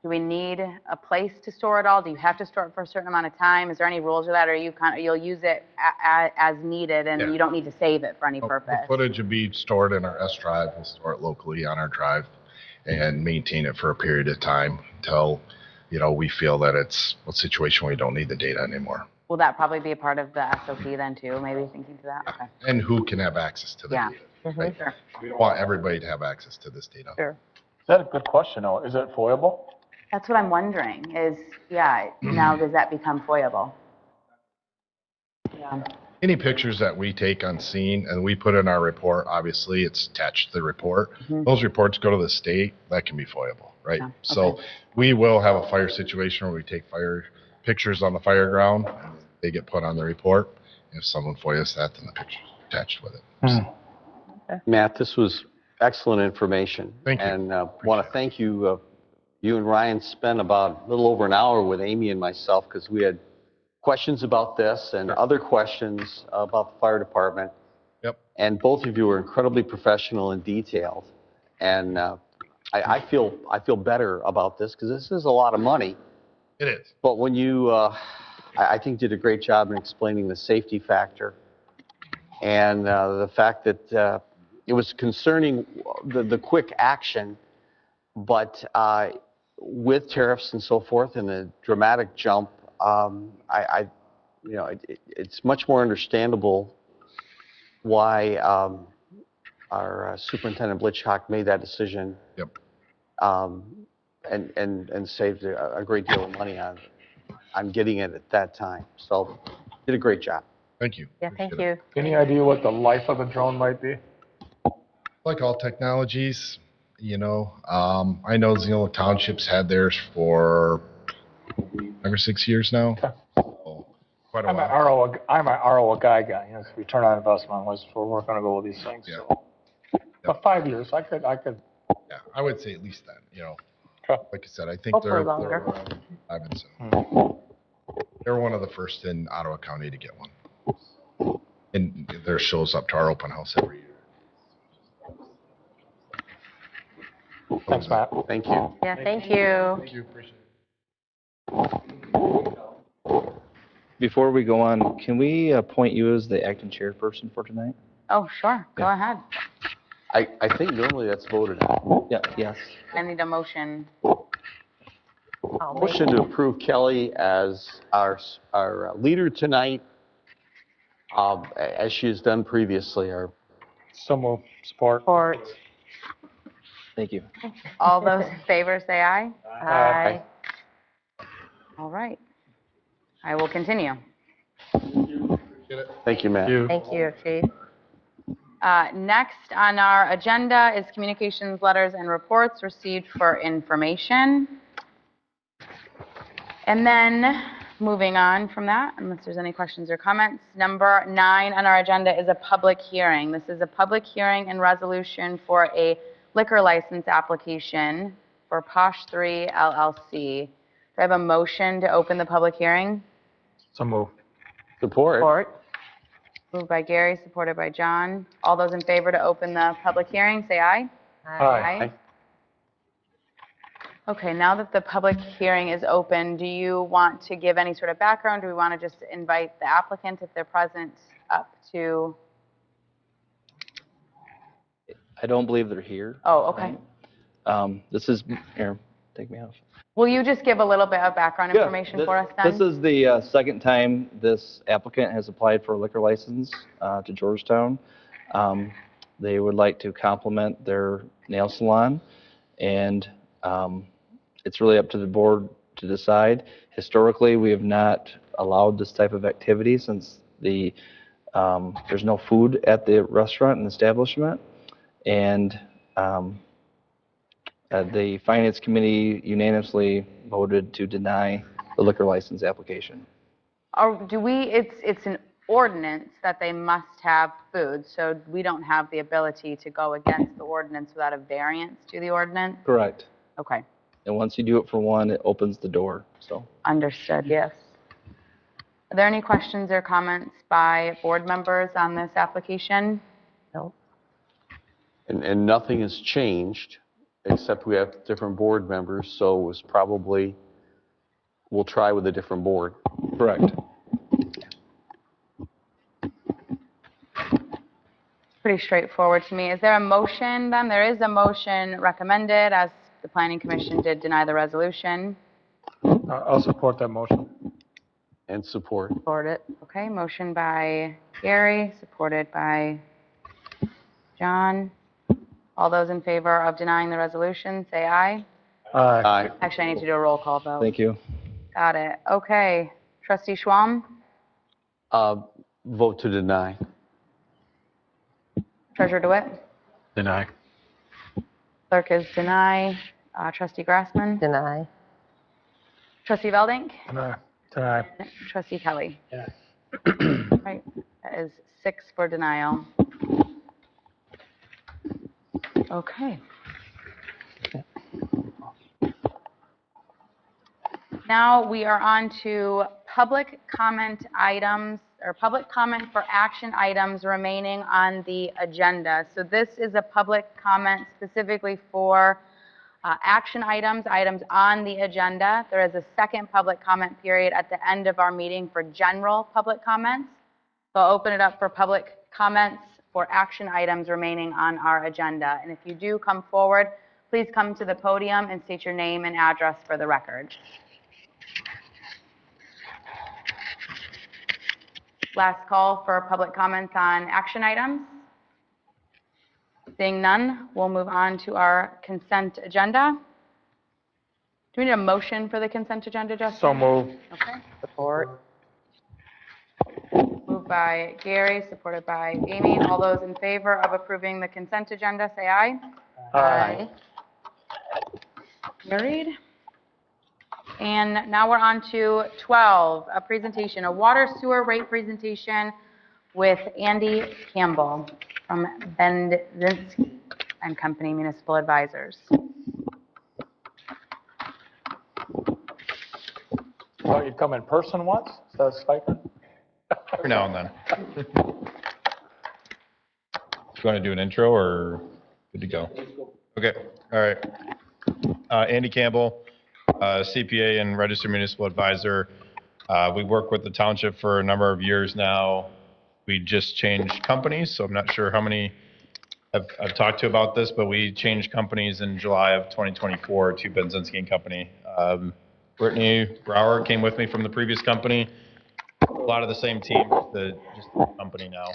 Do we need a place to store it all? Do you have to store it for a certain amount of time? Is there any rules or that, or you'll use it as needed and you don't need to save it for any purpose? The footage would be stored in our S drive. We'll store it locally on our drive and maintain it for a period of time until, we feel that it's a situation where we don't need the data anymore. Will that probably be a part of the SOP then too, maybe thinking to that? Okay. And who can have access to the Yeah. data? Right? Sure. We don't want everybody to have access to this data. Sure. Is that a good question, though? Is it foiable? That's what I'm wondering is, now does that become foiable? Yeah. Any pictures that we take on scene and we put in our report, obviously it's attached to the report. Those reports go to the state, that can be foiable, right? Yeah, okay. So we will have a fire situation where we take fire pictures on the fire ground. They get put on the report. If someone FOIAs that, then the picture's attached with it. Matt, this was excellent information. Thank you. And want to thank you. You and Ryan spent about a little over an hour with Amy and myself because we had questions about this and other questions about the fire department. Yep. And both of you were incredibly professional and detailed. And I feel better about this because this is a lot of money. It is. But when you, I think, did a great job in explaining the safety factor and the fact that it was concerning the quick action, but with tariffs and so forth and the dramatic jump, it's much more understandable why our Superintendent Blitchcock made that decision. Yep. And saved a great deal of money on getting it at that time. So did a great job. Thank you. Yeah, thank you. Any idea what the life of a drone might be? Like all technologies, I know Georgetown Township's had theirs for 5 or 6 years now. So quite a I'm while. an ROI guy. It's return on investment. We're working to go with these things. Yeah. So. But 5 years, I could. Yeah, I would say at least then, Okay. Like I said, I think Hopefully they're longer. around 5 and 7. They're one of the first in Ottawa County to get one. And there shows up to our open house every year. Thanks, Matt. Thank you. Yeah, thank you. Thank you, appreciate it. Before we go on, can we appoint you as the acting chairperson for tonight? Oh, sure. Go ahead. I think normally that's voted on. Yeah, yes. I need a motion. I'll make- Motion to approve Kelly as our leader tonight, as she has done previously. Some will support. Support. Thank you. All those in favor say aye. Aye. All right. I will continue. Thank you, Matt. Thank you, Chief. Next on our agenda is communications, letters, and reports received for information. And then, moving on from that, unless there's any questions or comments, number 9 on our agenda is a public hearing. This is a public hearing and resolution for a liquor license application for Posh 3 LLC. Do I have a motion to open the public hearing? So move. Support. Support. Moved by Gary, supported by John. All those in favor to open the public hearing, say aye. Aye. Okay, now that the public hearing is open, do you want to give any sort of background? Do we want to just invite the applicant, if they're present, up to? I don't believe they're here. Oh, okay. This is, here, take me off. Will you just give a little bit of background information for us then? This is the second time this applicant has applied for a liquor license to Georgetown. They would like to complement their nail salon, and it's really up to the board to decide. Historically, we have not allowed this type of activity since there's no food at the restaurant and establishment. And The Finance Committee unanimously voted to deny the liquor license application. Or do we, it's an ordinance that they must have food, so we don't have the ability to go against the ordinance without a variance to the ordinance? Correct. Okay, And once you do it for one, it opens the door, so. understood, yes. Are there any questions or comments by board members on this application? No. And nothing has changed, except we have different board members, so it was probably, we'll try with a different board. Correct. Pretty straightforward to me. Is there a motion then? There is a motion recommended as the planning commission did deny the resolution. I'll support that motion. And support. Support it. Okay, motion by Gary, supported by John. All those in favor of denying the resolution, say aye. Aye. Actually, I need to do a roll call vote. Thank you. Got it. Okay. Trustee Schwam, Vote to deny. Treasurer DeWitt, Deny. clerk is deny. Trustee Grassman, Deny. Trustee Veldink, Deny. Trustee Kelly. Right, that is 6 for denial. Okay. Now we are on to public comment items, or public comment for action items remaining on the agenda. So this is a public comment specifically for action items on the agenda. There is a second public comment period at the end of our meeting for general public comments. So I'll open it up for public comments for action items remaining on our agenda. And if you do come forward, please come to the podium and state your name and address for the record. Last call for public comments on action items. Seeing none, we'll move on to our consent agenda. Do we need a motion for the consent agenda, Justin? So moved. Okay. Support. Moved by Gary, supported by Amy. All those in favor of approving the consent agenda, say aye. Aye. Carried. And now we're on to 12, a presentation, a water sewer rate presentation with Andy Campbell from Benzinski and Company Municipal Advisors. Thought you'd come in person once, instead of Skype? Every now and then. You want to do an intro or good to go? Okay, all right. Andy Campbell, CPA and registered municipal advisor. We work with the township for a number of years now. We just changed companies, so I'm not sure how many I've talked to about this, but we changed companies in July of 2024 to Benzinski and Company. Brittany Brower came with me from the previous company. A lot of the same team, just the company now.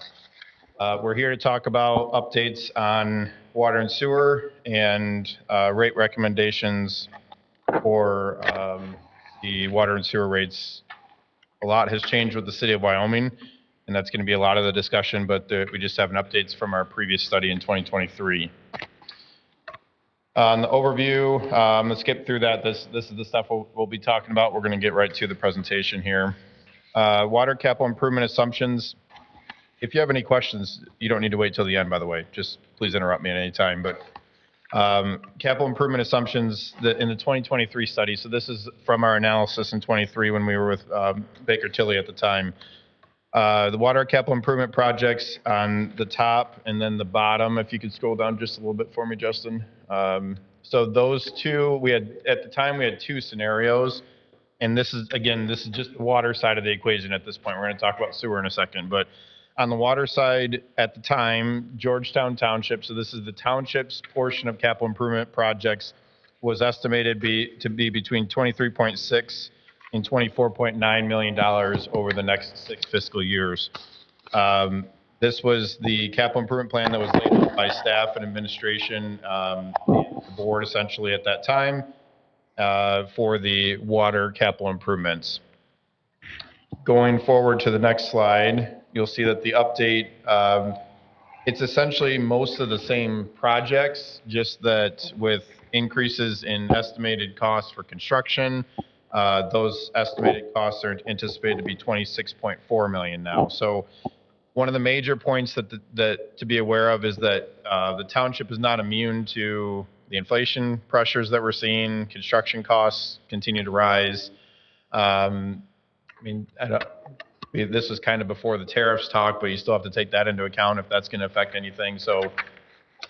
We're here to talk about updates on water and sewer and rate recommendations for the water and sewer rates. A lot has changed with the city of Wyoming, and that's going to be a lot of the discussion, but we just have an updates from our previous study in 2023. On the overview, let's skip through that. This is the stuff we'll be talking about. We're going to get right to the presentation here. Water capital improvement assumptions. If you have any questions, you don't need to wait till the end, by the way. Just please interrupt me at any time. But capital improvement assumptions in the 2023 study. So this is from our analysis in 23 when we were with Baker Tilly at the time. The water capital improvement projects on the top and then the bottom, if you could scroll down just a little bit for me, Justin. So those two, at the time we had two scenarios. And this is just the water side of the equation at this point. We're going to talk about sewer in a second. But on the water side, at the time, Georgetown Township, so this is the township's portion of capital improvement projects, was estimated to be between $23.6 and $24.9 million over the next 6 fiscal years. This was the capital improvement plan that was laid out by staff and administration, the board essentially at that time, for the water capital improvements. Going forward to the next slide, you'll see that the update It's essentially most of the same projects, just that with increases in estimated costs for construction, those estimated costs are anticipated to be 26.4 million now. So one of the major points that to be aware of is that the township is not immune to the inflation pressures that we're seeing. Construction costs continue to rise. This was kind of before the tariffs talk, but you still have to take that into account if that's going to affect anything. So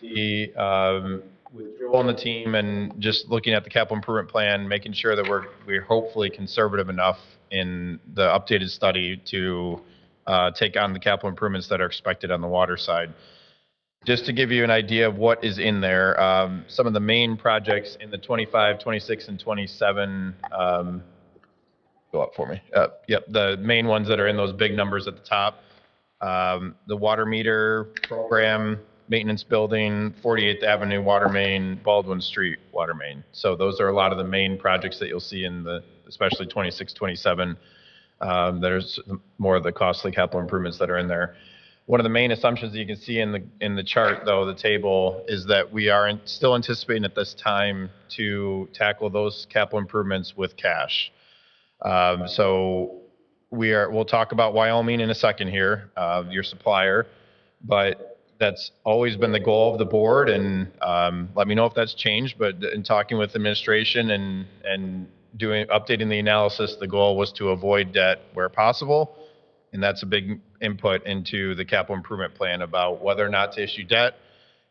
with Joel and the team and just looking at the capital improvement plan, making sure that we're hopefully conservative enough in the updated study to take on the capital improvements that are expected on the water side. Just to give you an idea of what is in there, some of the main projects in the 25, 26, and 27, go up for me. Yep, the main ones that are in those big numbers at the top. The water meter program, maintenance building, 48th Avenue water main, Baldwin Street water main. So those are a lot of the main projects that you'll see in especially 26, 27. There's more of the costly capital improvements that are in there. One of the main assumptions that you can see in the chart, though, the table, is that we are still anticipating at this time to tackle those capital improvements with cash. So we'll talk about Wyoming in a second here, your supplier, but that's always been the goal of the board, and let me know if that's changed. But in talking with administration and updating the analysis, the goal was to avoid debt where possible, and that's a big input into the capital improvement plan about whether or not to issue debt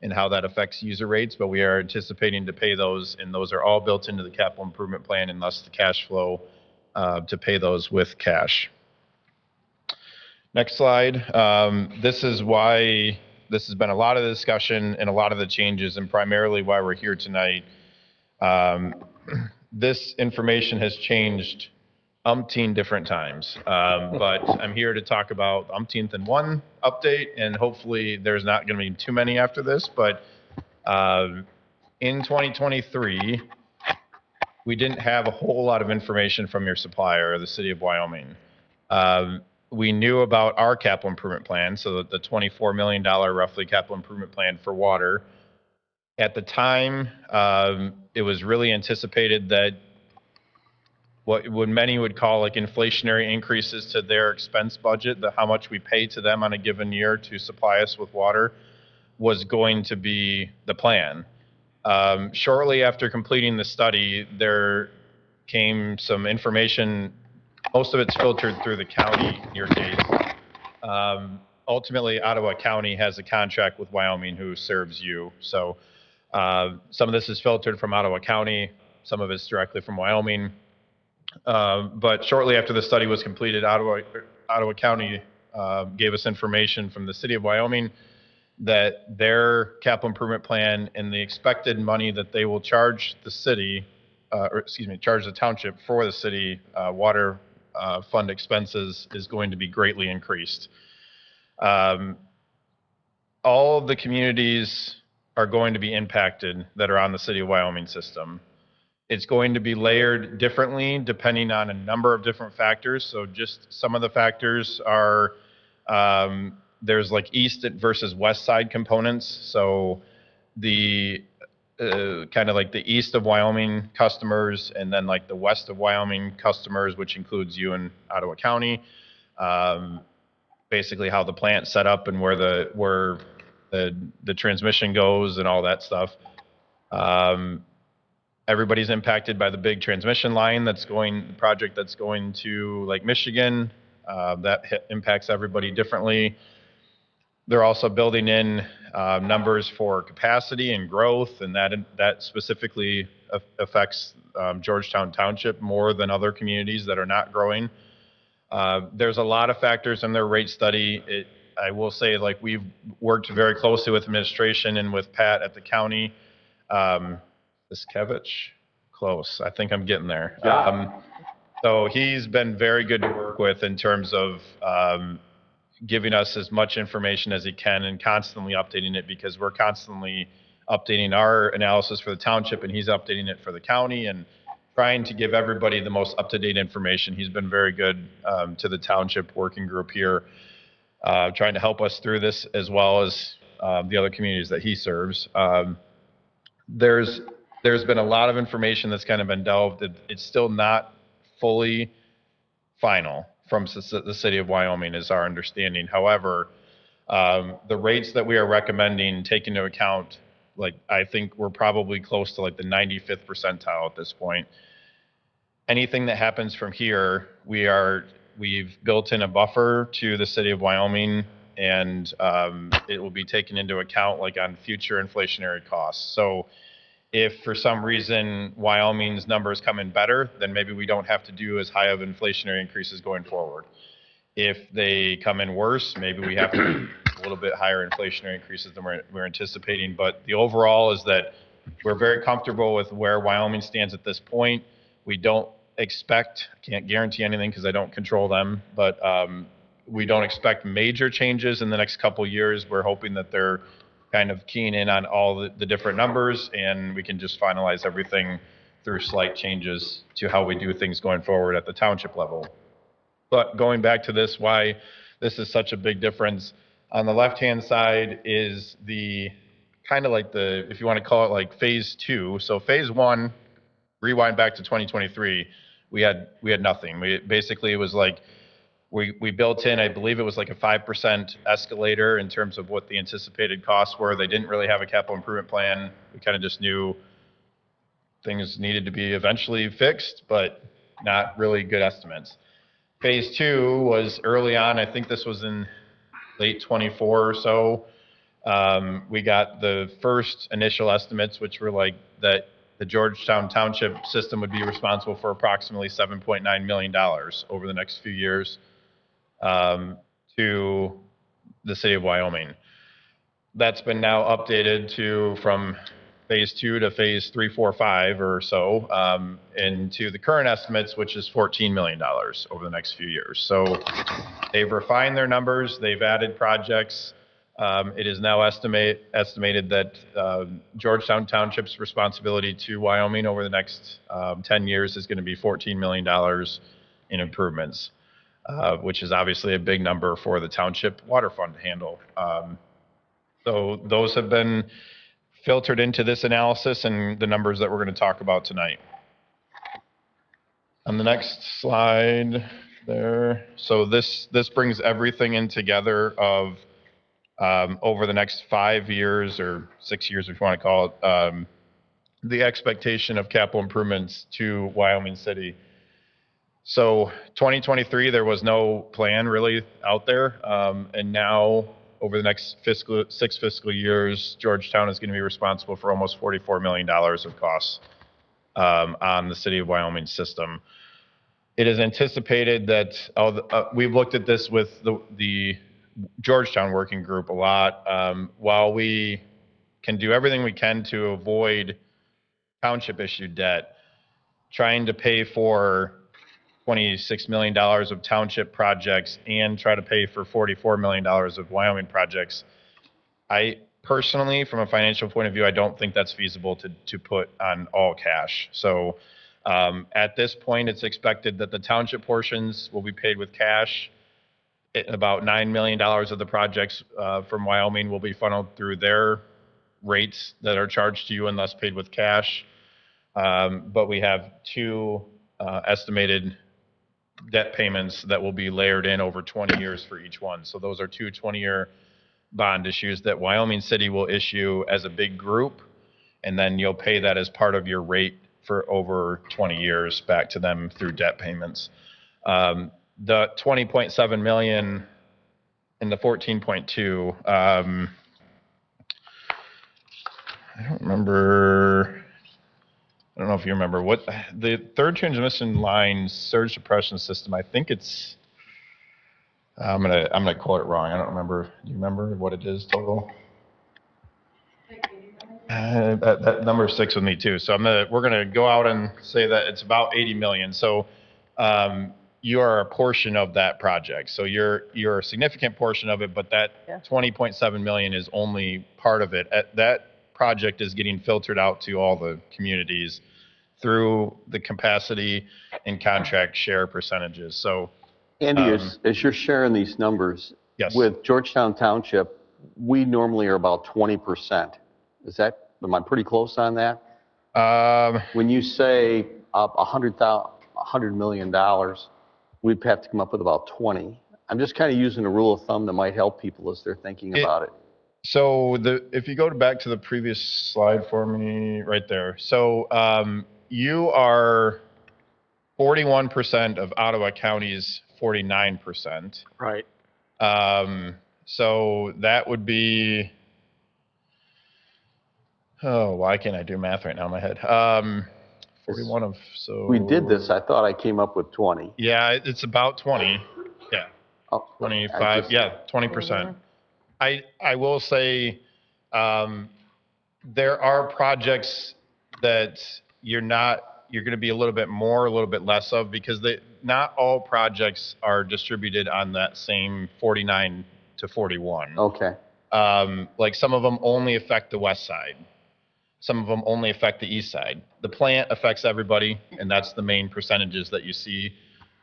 and how that affects user rates. But we are anticipating to pay those, and those are all built into the capital improvement plan, and thus the cash flow to pay those with cash. Next slide. This is why this has been a lot of the discussion and a lot of the changes, and primarily why we're here tonight. This information has changed umpteen different times, but I'm here to talk about umpteenth and one update, and hopefully there's not going to be too many after this. But in 2023, we didn't have a whole lot of information from your supplier, the city of Wyoming. We knew about our capital improvement plan, so the $24 million roughly capital improvement plan for water. At the time, it was really anticipated that what many would call like inflationary increases to their expense budget, how much we pay to them on a given year to supply us with water, was going to be the plan. Shortly after completing the study, there came some information. Most of it's filtered through the county in your case. Ultimately, Ottawa County has a contract with Wyoming who serves you. So some of this is filtered from Ottawa County, some of it's directly from Wyoming. But shortly after the study was completed, Ottawa County gave us information from the city of Wyoming that their capital improvement plan and the expected money that they will charge the city, charge the township for the city water fund expenses is going to be greatly increased. All of the communities are going to be impacted that are on the city of Wyoming system. It's going to be layered differently depending on a number of different factors. So just some of the factors are, there's like east versus west side components. So the kind of like the east of Wyoming customers, and then like the west of Wyoming customers, which includes you and Ottawa County. Basically how the plant's set up and where the transmission goes and all that stuff. Everybody's impacted by the big transmission line project that's going to Lake Michigan. That impacts everybody differently. They're also building in numbers for capacity and growth, and that specifically affects Georgetown Township more than other communities that are not growing. There's a lot of factors in their rate study. I will say, like, we've worked very closely with administration and with Pat at the county. Iskevich? Close. I think I'm getting there. So he's been very good to work with in terms of giving us as much information as he can and constantly updating it, because we're constantly updating our analysis for the township and he's updating it for the county and trying to give everybody the most up-to-date information. He's been very good to the township working group here, trying to help us through this, as well as the other communities that he serves. There's been a lot of information that's kind of been delved. It's still not fully final from the city of Wyoming is our understanding. However, the rates that we are recommending take into account, like, I think we're probably close to like the 95th percentile at this point. Anything that happens from here, we've built in a buffer to the city of Wyoming, and it will be taken into account like on future inflationary costs. So if for some reason Wyoming's numbers come in better, then maybe we don't have to do as high of inflationary increases going forward. If they come in worse, maybe we have to do a little bit higher inflationary increases than we're anticipating. But the overall is that we're very comfortable with where Wyoming stands at this point. We don't expect, I can't guarantee anything because I don't control them, but we don't expect major changes in the next couple of years. We're hoping that they're kind of keying in on all the different numbers, and we can just finalize everything through slight changes to how we do things going forward at the township level. But going back to this, why this is such a big difference, on the left-hand side is the kind of like the, if you want to call it like phase 2. So phase 1, rewind back to 2023, we had nothing. Basically, it was like, we built in, I believe it was like a 5% escalator in terms of what the anticipated costs were. They didn't really have a capital improvement plan. We kind of just knew things needed to be eventually fixed, but not really good estimates. Phase 2 was early on. I think this was in late 24 or so. We got the first initial estimates, which were like that the Georgetown Township system would be responsible for approximately $7.9 million over the next few years to the city of Wyoming. That's been now updated to from phase 2 to phase 3, 4, 5 or so, and to the current estimates, which is $14 million over the next few years. So they've refined their numbers, they've added projects. It is now estimated that Georgetown Township's responsibility to Wyoming over the next 10 years is going to be $14 million in improvements, which is obviously a big number for the township water fund to handle. So those have been filtered into this analysis and the numbers that we're going to talk about tonight. On the next slide there, so this brings everything in together of over the next 5 years or 6 years, if you want to call it, the expectation of capital improvements to Wyoming City. So 2023, there was no plan really out there, and now over the next 6 fiscal years, Georgetown is going to be responsible for almost $44 million of costs on the city of Wyoming system. It is anticipated that we've looked at this with the Georgetown working group a lot. While we can do everything we can to avoid township issued debt, trying to pay for $26 million of township projects and try to pay for $44 million of Wyoming projects, I personally, from a financial point of view, I don't think that's feasible to put on all cash. So at this point, it's expected that the township portions will be paid with cash. About $9 million of the projects from Wyoming will be funneled through their rates that are charged to you and thus paid with cash. But we have 2 estimated debt payments that will be layered in over 20 years for each one. So those are 2 20-year bond issues that Wyoming City will issue as a big group, and then you'll pay that as part of your rate for over 20 years back to them through debt payments. The $20.7 million and the 14.2, I don't remember. I don't know if you remember what the third transmission line surge suppression system. I think it's. I'm gonna quote it wrong. I don't remember. Do you remember what it is total? That number sticks with me too. So we're gonna go out and say that it's about 80 million. So you are a portion of that project. So you're a significant portion of it, but that 20.7 million is only part of it. That project is getting filtered out to all the communities through the capacity and contract share percentages. So Andy, as you're sharing these numbers, yes. with Georgetown Township, we normally are about 20%. Am I pretty close on that? When you say $100 million, we'd have to come up with about 20. I'm just kind of using a rule of thumb that might help people as they're thinking about it. So if you go back to the previous slide for me, right there. So you are 41% of Ottawa County's 49%. Right. So that would be, oh, why can't I do math right now in my head? 41 of, so. We did this, I thought I came up with 20. Yeah, it's about 20. Yeah, Oh, 25, yeah, 20%. I will say, there are projects that you're going to be a little bit more, a little bit less of, because not all projects are distributed on that same 49 to 41. Okay. Like some of them only affect the west side. Some of them only affect the east side. The plant affects everybody, and that's the main percentages that you see.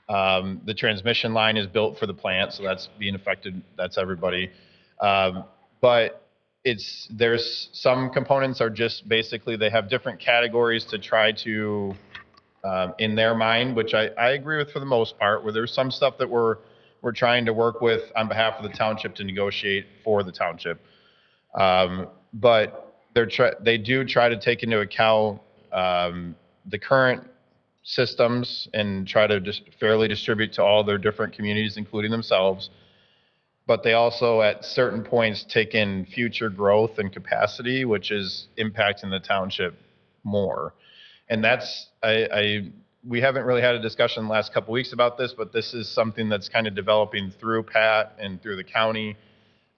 The transmission line is built for the plant, so that's being affected. That's everybody. But there's some components are just basically they have different categories to try to, in their mind, which I agree with for the most part, where there's some stuff that we're trying to work with on behalf of the township to negotiate for the township. But they do try to take into account the current systems and try to just fairly distribute to all their different communities, including themselves. But they also, at certain points, take in future growth and capacity, which is impacting the township more. And that's, we haven't really had a discussion the last couple weeks about this, but this is something that's kind of developing through Pat and through the county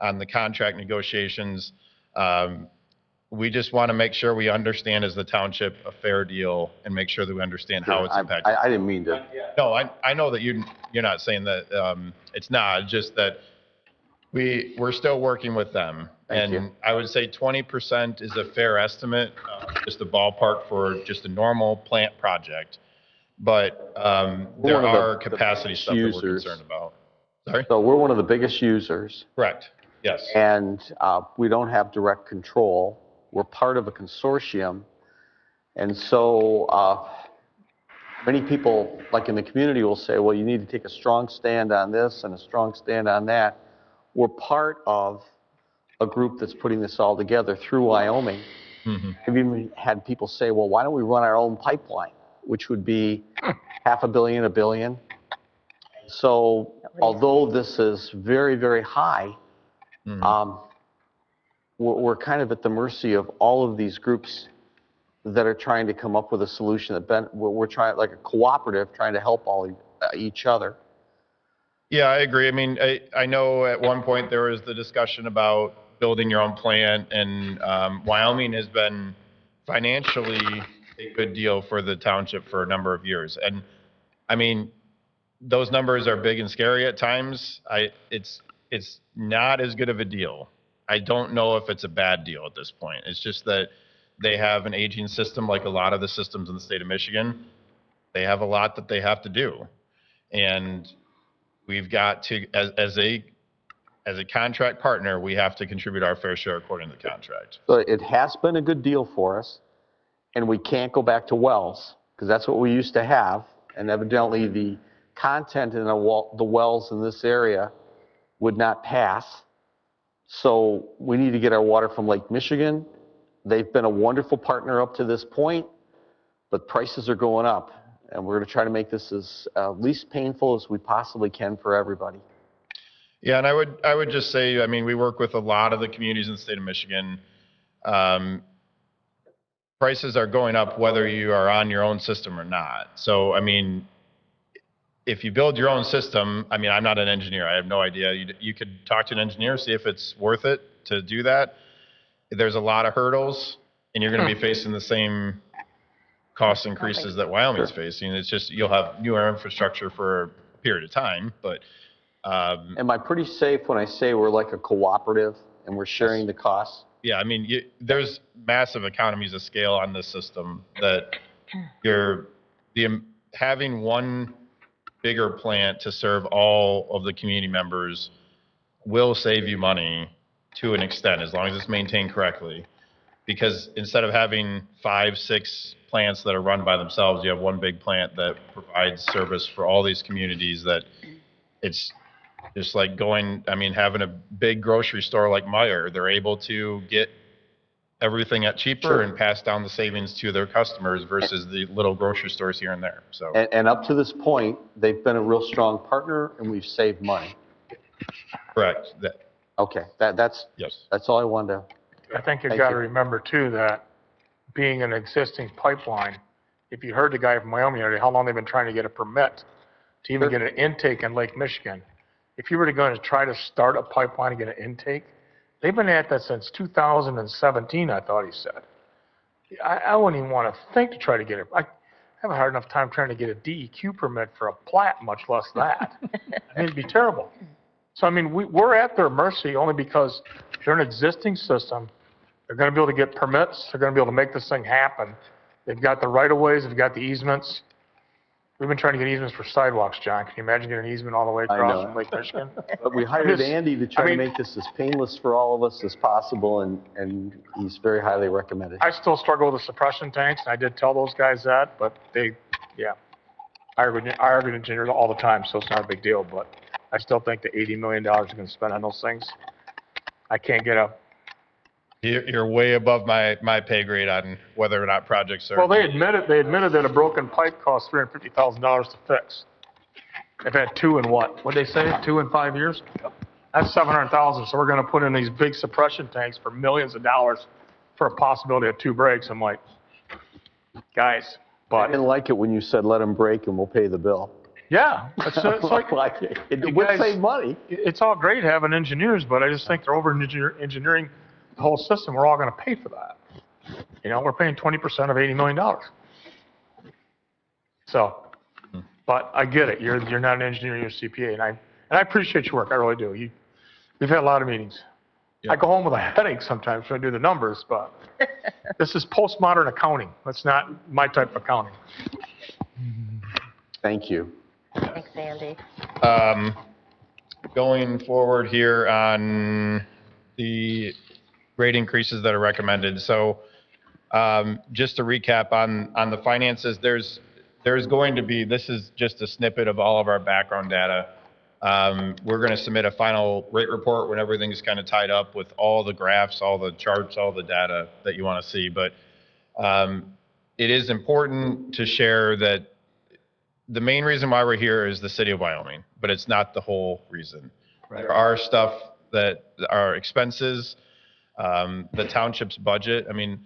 on the contract negotiations. We just want to make sure we understand as the township a fair deal and make sure that we understand how it's impacted. I didn't mean to. No, I know that you're not saying that it's not, just that we're still working with them. Thank you. And I would say 20% is a fair estimate, just a ballpark for just a normal plant project. But there are capacity stuff that we're concerned about. Sorry? So we're one of the biggest users. Correct. Yes. And we don't have direct control. We're part of a consortium. And so many people, like in the community, will say, well, you need to take a strong stand on this and a strong stand on that. We're part of a group that's putting this all together through Wyoming. Mm-hmm. I've even had people say, well, why don't we run our own pipeline, which would be $500 million, $1 billion. So although this is very, very high, we're kind of at the mercy of all of these groups that are trying to come up with a solution we're trying, like a cooperative, trying to help each other. Yeah, I agree. I mean, I know at one point there was the discussion about building your own plant, and Wyoming has been financially a good deal for the township for a number of years. And I mean, those numbers are big and scary at times. It's not as good of a deal. I don't know if it's a bad deal at this point. It's just that they have an aging system like a lot of the systems in the state of Michigan. They have a lot that they have to do. And we've got to, as a contract partner, we have to contribute our fair share according to the contract. So it has been a good deal for us, and we can't go back to wells, because that's what we used to have. And evidently the content in the wells in this area would not pass. So we need to get our water from Lake Michigan. They've been a wonderful partner up to this point, but prices are going up. And we're going to try to make this as least painful as we possibly can for everybody. Yeah, and I would just say, I mean, we work with a lot of the communities in the state of Michigan. Prices are going up whether you are on your own system or not. So, I mean, if you build your own system, I mean, I'm not an engineer. I have no idea. You could talk to an engineer, see if it's worth it to do that. There's a lot of hurdles, and you're going to be facing the same cost increases that Wyoming's facing. It's just you'll have newer infrastructure for a period of time, but am I pretty safe when I say we're like a cooperative and we're sharing the costs? Yeah, I mean, there's massive economies of scale on this system that having one bigger plant to serve all of the community members will save you money to an extent, as long as it's maintained correctly. Because instead of having 5, 6 plants that are run by themselves, you have one big plant that provides service for all these communities. That it's just like having a big grocery store like Meijer. They're able to get everything at cheaper and pass down the savings to their customers versus the little grocery stores here and there. So, And up to this point, they've been a real strong partner, and we've saved money. correct. Okay, that's Yes. all I wanted to. I think you've Thank got to you. remember too that being an existing pipeline, if you heard the guy from Wyoming already, how long they've been trying to get a permit to even get an intake in Lake Michigan. If you were going to try to start a pipeline and get an intake, they've been at that since 2017, I thought he said. I wouldn't even want to think to try to get it. I have a hard enough time trying to get a DEQ permit for a plat, much less that. I mean, it'd be terrible. So, I mean, we're at their mercy only because they're an existing system. They're going to be able to get permits. They're going to be able to make this thing happen. They've got the right-of-ways. They've got the easements. We've been trying to get easements for sidewalks, John. Can you imagine getting an easement all the way I across know. from Lake Michigan? But we hired Andy to try to make this as painless for all of us as possible, and he's very highly recommended. I still struggle with the suppression tanks, and I did tell those guys that, but I argue with engineers all the time, so it's not a big deal, but I still think the $80 million you're going to spend on those things, I can't get up. You're way above my pay grade on whether or not projects are. Well, they admitted that a broken pipe costs $350,000 to fix. They've had 2 in what'd they say, 2 in 5 years? That's $700,000, so we're gonna put in these big suppression tanks for millions of dollars for a possibility of 2 breaks. I'm like, guys, I but, didn't like it when you said, let them break and we'll pay the bill. yeah, it's like, It you would guys- save money. it's all great having engineers, but I just think they're over engineering the whole system. We're all gonna pay for that. You know, we're paying 20% of $80 million. So, but I get it. You're not an engineer, you're a CPA, and I appreciate your work. I really do. We've had a lot of meetings. Yeah. I go home with a headache sometimes when I do the numbers, but this is postmodern accounting. That's not my type of accounting. Thank you. Thanks, Andy. Going forward here on the rate increases that are recommended. So just to recap on the finances, there's going to be, this is just a snippet of all of our background data. We're going to submit a final rate report when everything's kind of tied up with all the graphs, all the charts, all the data that you want to see. But it is important to share that the main reason why we're here is the city of Wyoming, but it's not the whole reason. Right. There are stuff that are expenses, the township's budget. I mean,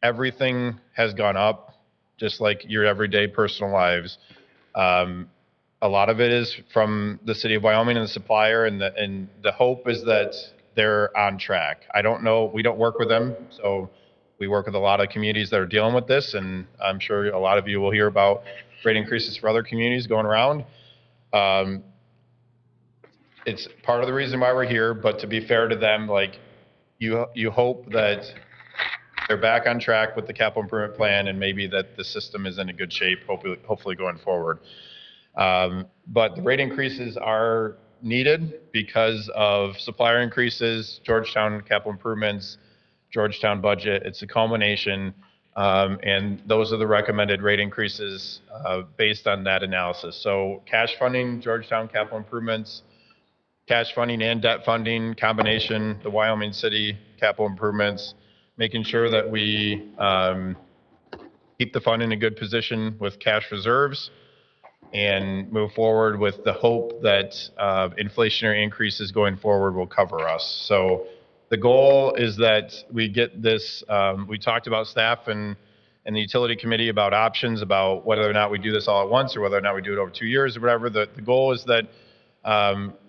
everything has gone up, just like your everyday personal lives. A lot of it is from the city of Wyoming and the supplier, and the hope is that they're on track. I don't know, we don't work with them, so we work with a lot of communities that are dealing with this, and I'm sure a lot of you will hear about rate increases for other communities going around. It's part of the reason why we're here, but to be fair to them, like, you hope that they're back on track with the capital improvement plan, and maybe that the system is in a good shape, hopefully going forward. But the rate increases are needed because of supplier increases, Georgetown capital improvements, Georgetown budget. It's a culmination, and those are the recommended rate increases based on that analysis. So cash funding, Georgetown capital improvements, cash funding and debt funding combination, the Wyoming City capital improvements, making sure that we keep the fund in a good position with cash reserves, and move forward with the hope that inflationary increases going forward will cover us. So the goal is that we get this, we talked about staff and the utility committee about options, about whether or not we do this all at once or whether or not we do it over 2 years or whatever. The goal is that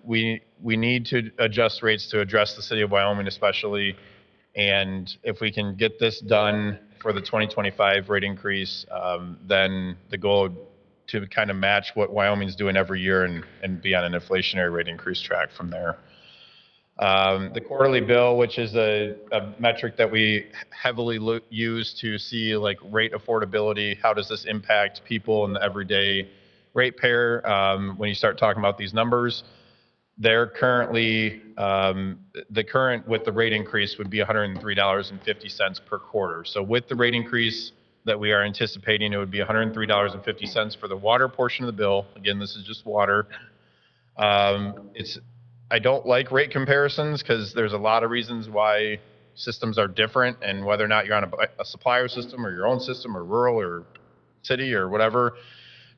we need to adjust rates to address the city of Wyoming especially. And if we can get this done for the 2025 rate increase, then the goal to kind of match what Wyoming's doing every year and be on an inflationary rate increase track from there. The quarterly bill, which is a metric that we heavily use to see like rate affordability, how does this impact people in the everyday ratepayer when you start talking about these numbers. They're currently, the current with the rate increase would be $103.50 per quarter. So with the rate increase that we are anticipating, it would be $103.50 for the water portion of the bill. Again, this is just water. I don't like rate comparisons because there's a lot of reasons why systems are different, and whether or not you're on a supplier system or your own system or rural or city or whatever.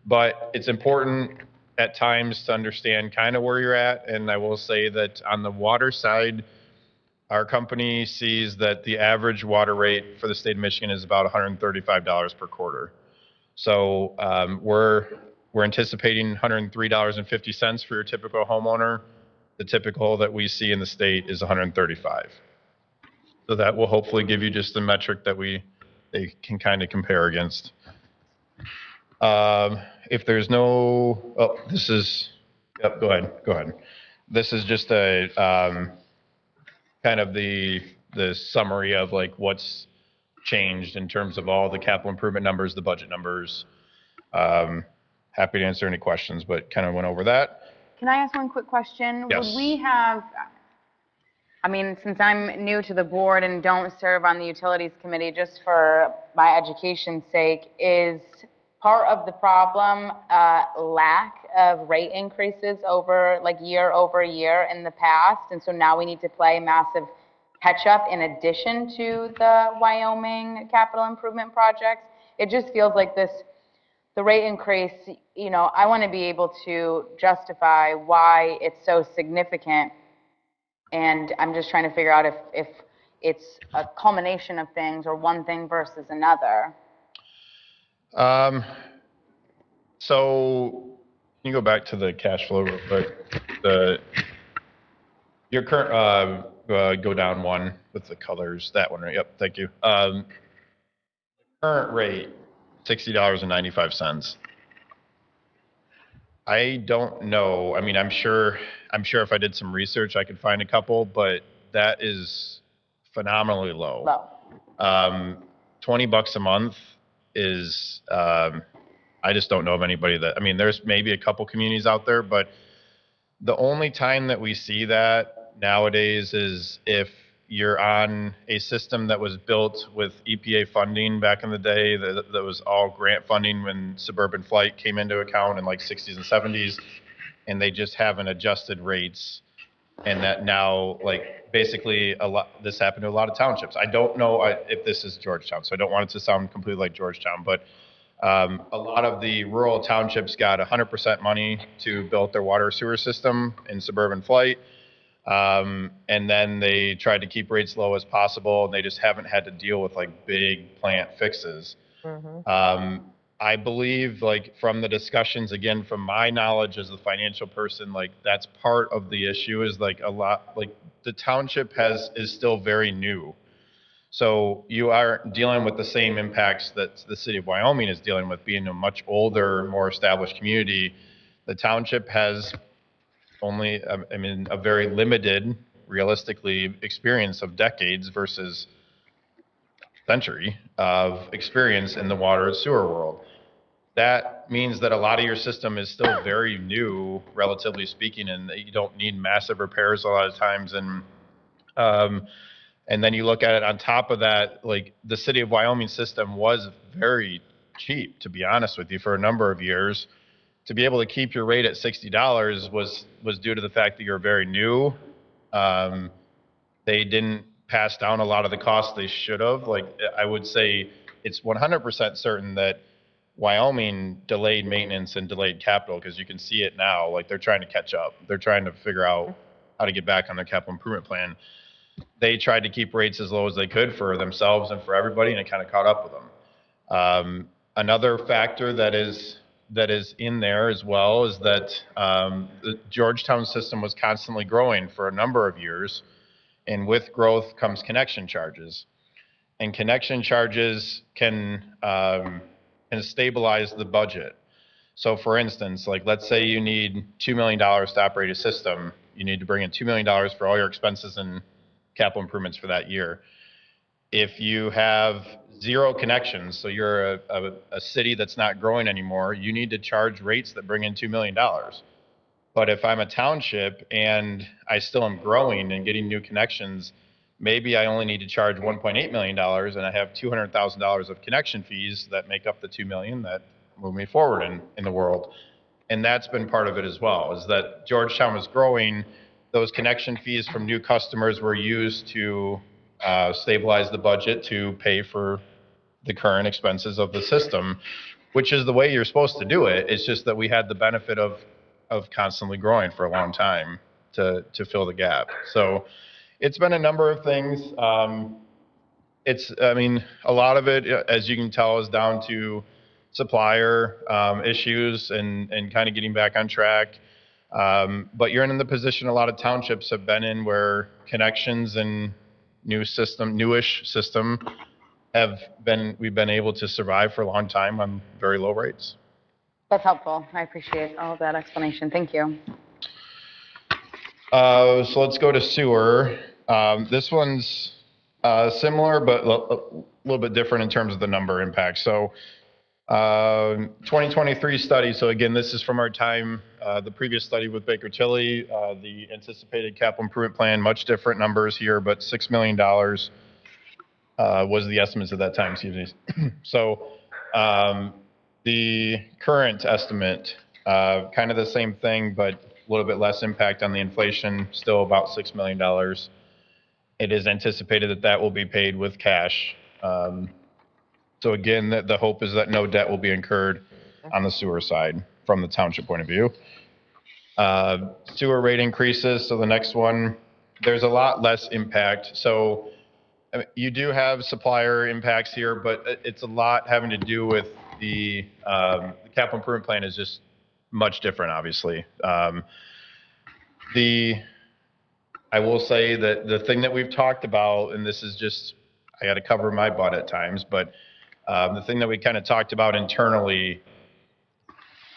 But it's important at times to understand kind of where you're at. And I will say that on the water side, our company sees that the average water rate for the state of Michigan is about $135 per quarter. So we're anticipating $103.50 for your typical homeowner. The typical that we see in the state is $135. So that will hopefully give you just the metric that they can kind of compare against. If there's no, oh, this is, yep, go ahead. This is just a kind of the summary of like what's changed in terms of all the capital improvement numbers, the budget numbers. Happy to answer any questions, but kind of went over that. Can I ask one quick question? Yes. Would we have, I mean, since I'm new to the board and don't serve on the utilities committee, just for my education's sake, is part of the problem lack of rate increases over year over year in the past, and so now we need to play massive catch up in addition to the Wyoming capital improvement projects? It just feels like the rate increase, you know, I want to be able to justify why it's so significant, and I'm just trying to figure out if it's a culmination of things or one thing versus another. So can you go back to the cash flow real quick? Your current, go down one with the colors, that one, right? Yep, thank you. Current rate, $60.95. I don't know. I mean, I'm sure if I did some research, I could find a couple, but that is phenomenally low. Low. $20 a month is, I just don't know of anybody that, I mean, there's maybe a couple communities out there, but the only time that we see that nowadays is if you're on a system that was built with EPA funding back in the day, that was all grant funding when suburban flight came into account in like 60s and 70s, and they just haven't adjusted rates. And that now, like, basically this happened to a lot of townships. I don't know if this is Georgetown, so I don't want it to sound completely like Georgetown, but a lot of the rural townships got 100% money to build their water sewer system in suburban flight. And then they tried to keep rates low as possible, and they just haven't had to deal with like big plant fixes. I believe, like, from the discussions, again, from my knowledge as a financial person, like, that's part of the issue is like the township is still very new. So you are dealing with the same impacts that the city of Wyoming is dealing with, being a much older, more established community. The township has only, I mean, a very limited, realistically, experience of decades versus century of experience in the water and sewer world. That means that a lot of your system is still very new, relatively speaking, and you don't need massive repairs a lot of times. And then you look at it on top of that, like the city of Wyoming system was very cheap, to be honest with you, for a number of years. To be able to keep your rate at $60 was due to the fact that you're very new. They didn't pass down a lot of the costs they should have. Like, I would say it's 100% certain that Wyoming delayed maintenance and delayed capital, because you can see it now. Like, they're trying to catch up. They're trying to figure out how to get back on their capital improvement plan. They tried to keep rates as low as they could for themselves and for everybody, and it kind of caught up with them. Another factor that is in there as well is that the Georgetown system was constantly growing for a number of years, and with growth comes connection charges. And connection charges can stabilize the budget. So for instance, like, let's say you need $2 million to operate a system. You need to bring in $2 million for all your expenses and capital improvements for that year. If you have 0 connections, so you're a city that's not growing anymore, you need to charge rates that bring in $2 million. But if I'm a township and I still am growing and getting new connections, maybe I only need to charge $1.8 million and I have $200,000 of connection fees that make up the 2 million that move me forward in the world. And that's been part of it as well, is that Georgetown was growing. Those connection fees from new customers were used to stabilize the budget to pay for the current expenses of the system, which is the way you're supposed to do it. It's just that we had the benefit of constantly growing for a long time to fill the gap. So it's been a number of things. I mean, a lot of it, as you can tell, is down to supplier issues and kind of getting back on track. But you're in the position a lot of townships have been in where connections and newish system we've been able to survive for a long time on very low rates. That's helpful. I appreciate all of that explanation. Thank you. So let's go to sewer. This one's similar, but a little bit different in terms of the number impact. So 2023 study. So again, this is from our time, the previous study with Baker Tilly, the anticipated capital improvement plan, much different numbers here, but $6 million was the estimates at that time, excuse me. So the current estimate, kind of the same thing, but a little bit less impact on the inflation, still about $6 million. It is anticipated that that will be paid with cash. So again, the hope is that no debt will be incurred on the sewer side from the township point of view. Sewer rate increases, so the next one, there's a lot less impact. So I mean, you do have supplier impacts here, but it's a lot having to do with the capital improvement plan is just much different, obviously. I will say that the thing that we've talked about, and this is just, I got to cover my butt at times, but the thing that we kind of talked about internally,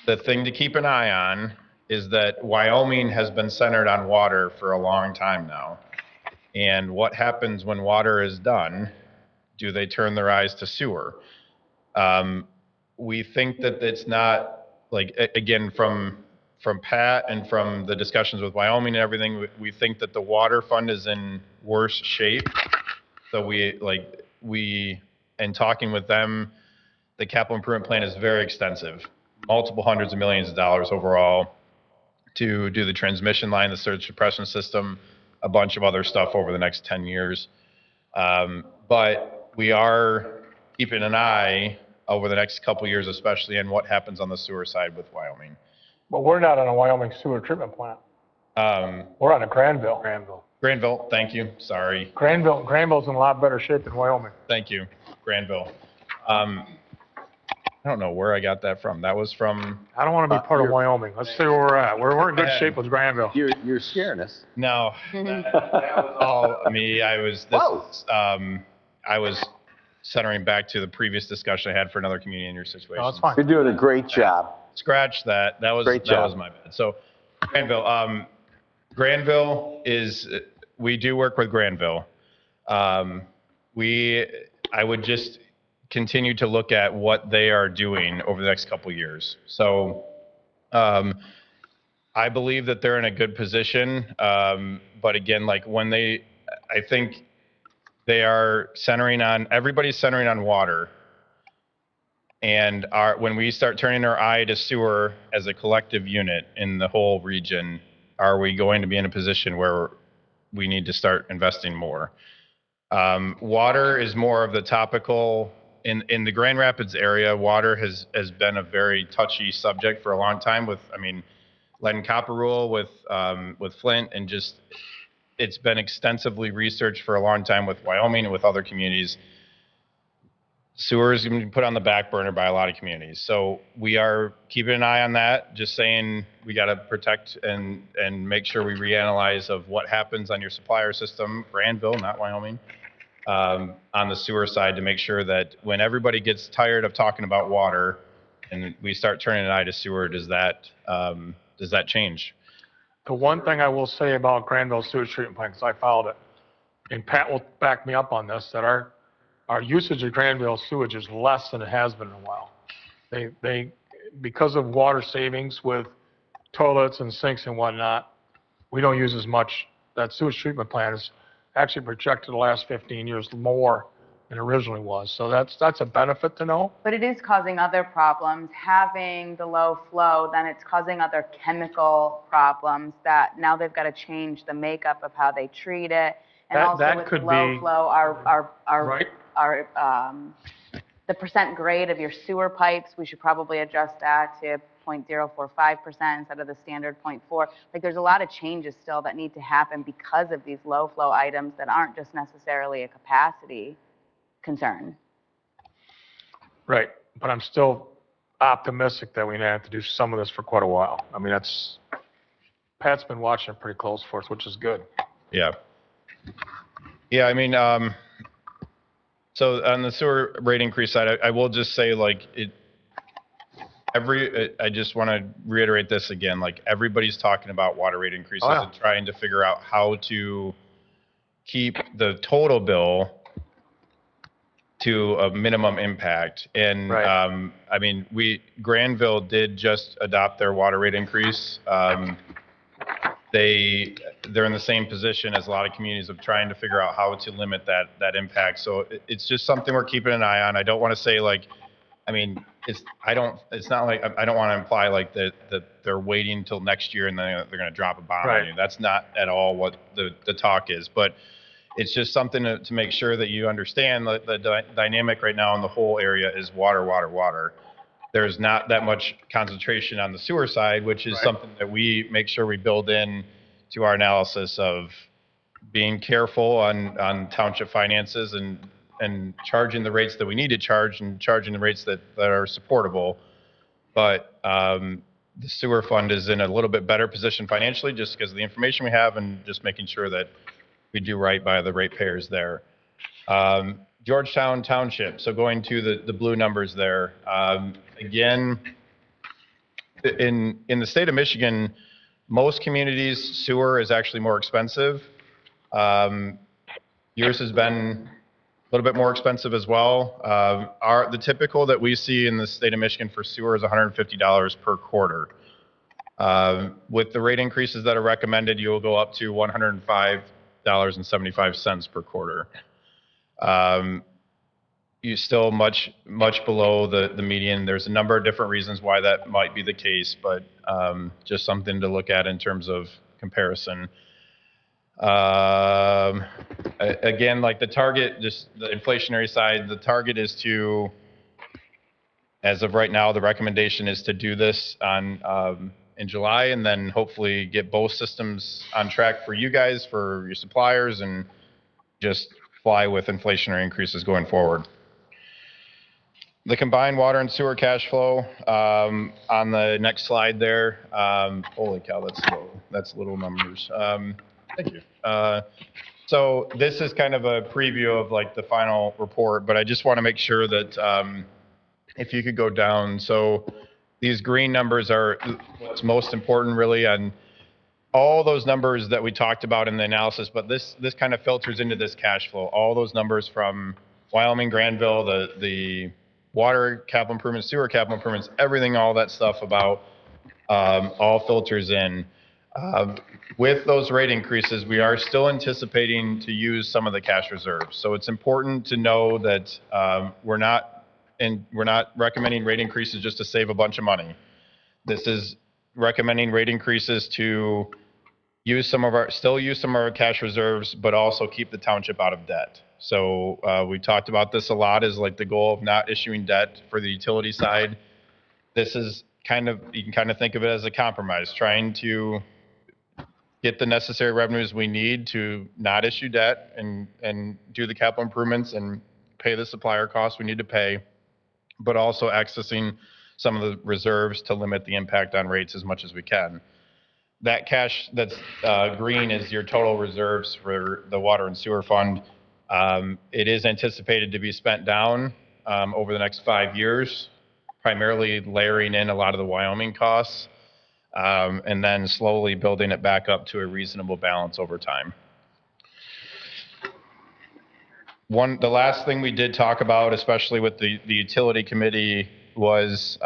the thing to keep an eye on is that Wyoming has been centered on water for a long time now. And what happens when water is done? Do they turn their eyes to sewer? We think that it's not, like, again, from Pat and from the discussions with Wyoming and everything, we think that the water fund is in worse shape. So in talking with them, the capital improvement plan is very extensive, multiple hundreds of millions of dollars overall to do the transmission line, the surge suppression system, a bunch of other stuff over the next 10 years. But we are keeping an eye over the next couple of years, especially on what happens on the sewer side with Wyoming. But we're not on a Wyoming sewer treatment plant. We're on a Granville. Granville, thank you, sorry. Granville's in a lot better shape than Wyoming. Thank you, Granville. I don't know where I got that from. That was from... I don't want to be part of Wyoming. Let's see where we're at. We're in good shape with Granville. You're scaring us. No, that was all me. I was centering back to the previous discussion I had for another community in your situation. No, it's fine. You're doing a great job. Scratch that. That was my bad. So Granville is, we do work with Granville. I would just continue to look at what they are doing over the next couple of years. So I believe that they're in a good position. But again, like I think they are everybody's centering on water. And when we start turning our eye to sewer as a collective unit in the whole region, are we going to be in a position where we need to start investing more? Water is more of the topical, in the Grand Rapids area, water has been a very touchy subject for a long time with, lead and copper rule with Flint, and just, it's been extensively researched for a long time with Wyoming and with other communities. Sewer is going to be put on the back burner by a lot of communities. So we are keeping an eye on that, just saying we got to protect and make sure we reanalyze of what happens on your supplier system, Granville, not Wyoming, on the sewer side, to make sure that when everybody gets tired of talking about water and we start turning an eye to sewer, does that change? The one thing I will say about Granville sewage treatment plant, because I followed it, and Pat will back me up on this, that our usage of Granville sewage is less than it has been in a while. They because of water savings with toilets and sinks and whatnot, we don't use as much. That sewage treatment plant is actually projected the last 15 years more than it originally was. So that's a benefit to know. But it is causing other problems. Having the low flow, then it's causing other chemical problems that now they've got to change the makeup of how they treat it. And That- also that with could low be- flow, Right. the percent grade of your sewer pipes, we should probably adjust that to 0.045% instead of the standard 0.4. Like, there's a lot of changes still that need to happen because of these low flow items that aren't just necessarily a capacity concern. Right, but I'm still optimistic that we have to do some of this for quite a while. I mean, Pat's been watching it pretty close for us, which is good. Yeah. Yeah, I mean, so on the sewer rate increase side, I will just say, like, I just want to reiterate this again, like, everybody's talking about water rate increases Oh, yeah. and trying to figure out how to keep the total bill to a minimum impact. And, Right. I mean, Granville did just adopt their water rate increase. They're in the same position as a lot of communities of trying to figure out how to limit that impact. So it's just something we're keeping an eye on. I don't want to say, like, I mean, it's not like, I don't want to imply like that they're waiting until next year and then they're going to drop a bomb Right. on you. That's not at all what the talk is. But it's just something to make sure that you understand the dynamic right now in the whole area is water, water, water. There's not that much concentration on the sewer side, which is Right. something that we make sure we build in to our analysis of being careful on township finances and charging the rates that we need to charge and charging the rates that are supportable. But the sewer fund is in a little bit better position financially just because of the information we have and just making sure that we do right by the ratepayers there. Georgetown Township, so going to the blue numbers there. Again, in the state of Michigan, most communities, sewer is actually more expensive. Yours has been a little bit more expensive as well. The typical that we see in the state of Michigan for sewer is $150 per quarter. With the rate increases that are recommended, you will go up to $105.75 per quarter. You're still much below the median. There's a number of different reasons why that might be the case, but just something to look at in terms of comparison. Again, like the target, just the inflationary side, the target is to, as of right now, the recommendation is to do this in July and then hopefully get both systems on track for you guys, for your suppliers, and just fly with inflationary increases going forward. The combined water and sewer cash flow on the next slide there. Holy cow, that's little numbers. Thank you. So this is kind of a preview of like the final report, but I just want to make sure that if you could go down. So these green numbers are what's most important really on all those numbers that we talked about in the analysis, but this kind of filters into this cash flow. All those numbers from Wyoming, Granville, the water capital improvements, sewer capital improvements, everything, all that stuff about all filters in. With those rate increases, we are still anticipating to use some of the cash reserves. So it's important to know that we're not recommending rate increases just to save a bunch of money. This is recommending rate increases to still use some of our cash reserves, but also keep the township out of debt. So we talked about this a lot, is like the goal of not issuing debt for the utility side. This is you can kind of think of it as a compromise, trying to get the necessary revenues we need to not issue debt and do the capital improvements and pay the supplier costs we need to pay, but also accessing some of the reserves to limit the impact on rates as much as we can. That cash that's green is your total reserves for the water and sewer fund. It is anticipated to be spent down over the next 5 years, primarily layering in a lot of the Wyoming costs, and then slowly building it back up to a reasonable balance over time. The last thing we did talk about, especially with the utility committee, was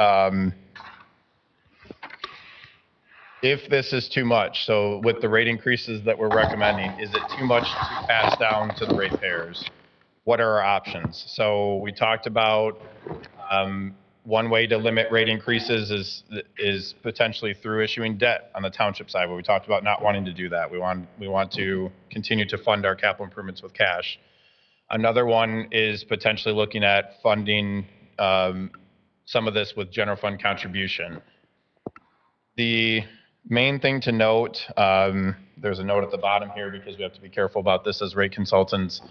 if this is too much, so with the rate increases that we're recommending, is it too much to pass down to the ratepayers? What are our options? So we talked about one way to limit rate increases is potentially through issuing debt on the township side, but we talked about not wanting to do that. We want to continue to fund our capital improvements with cash. Another one is potentially looking at funding some of this with general fund contribution. The main thing to note, there's a note at the bottom here because we have to be careful about this as rate consultants.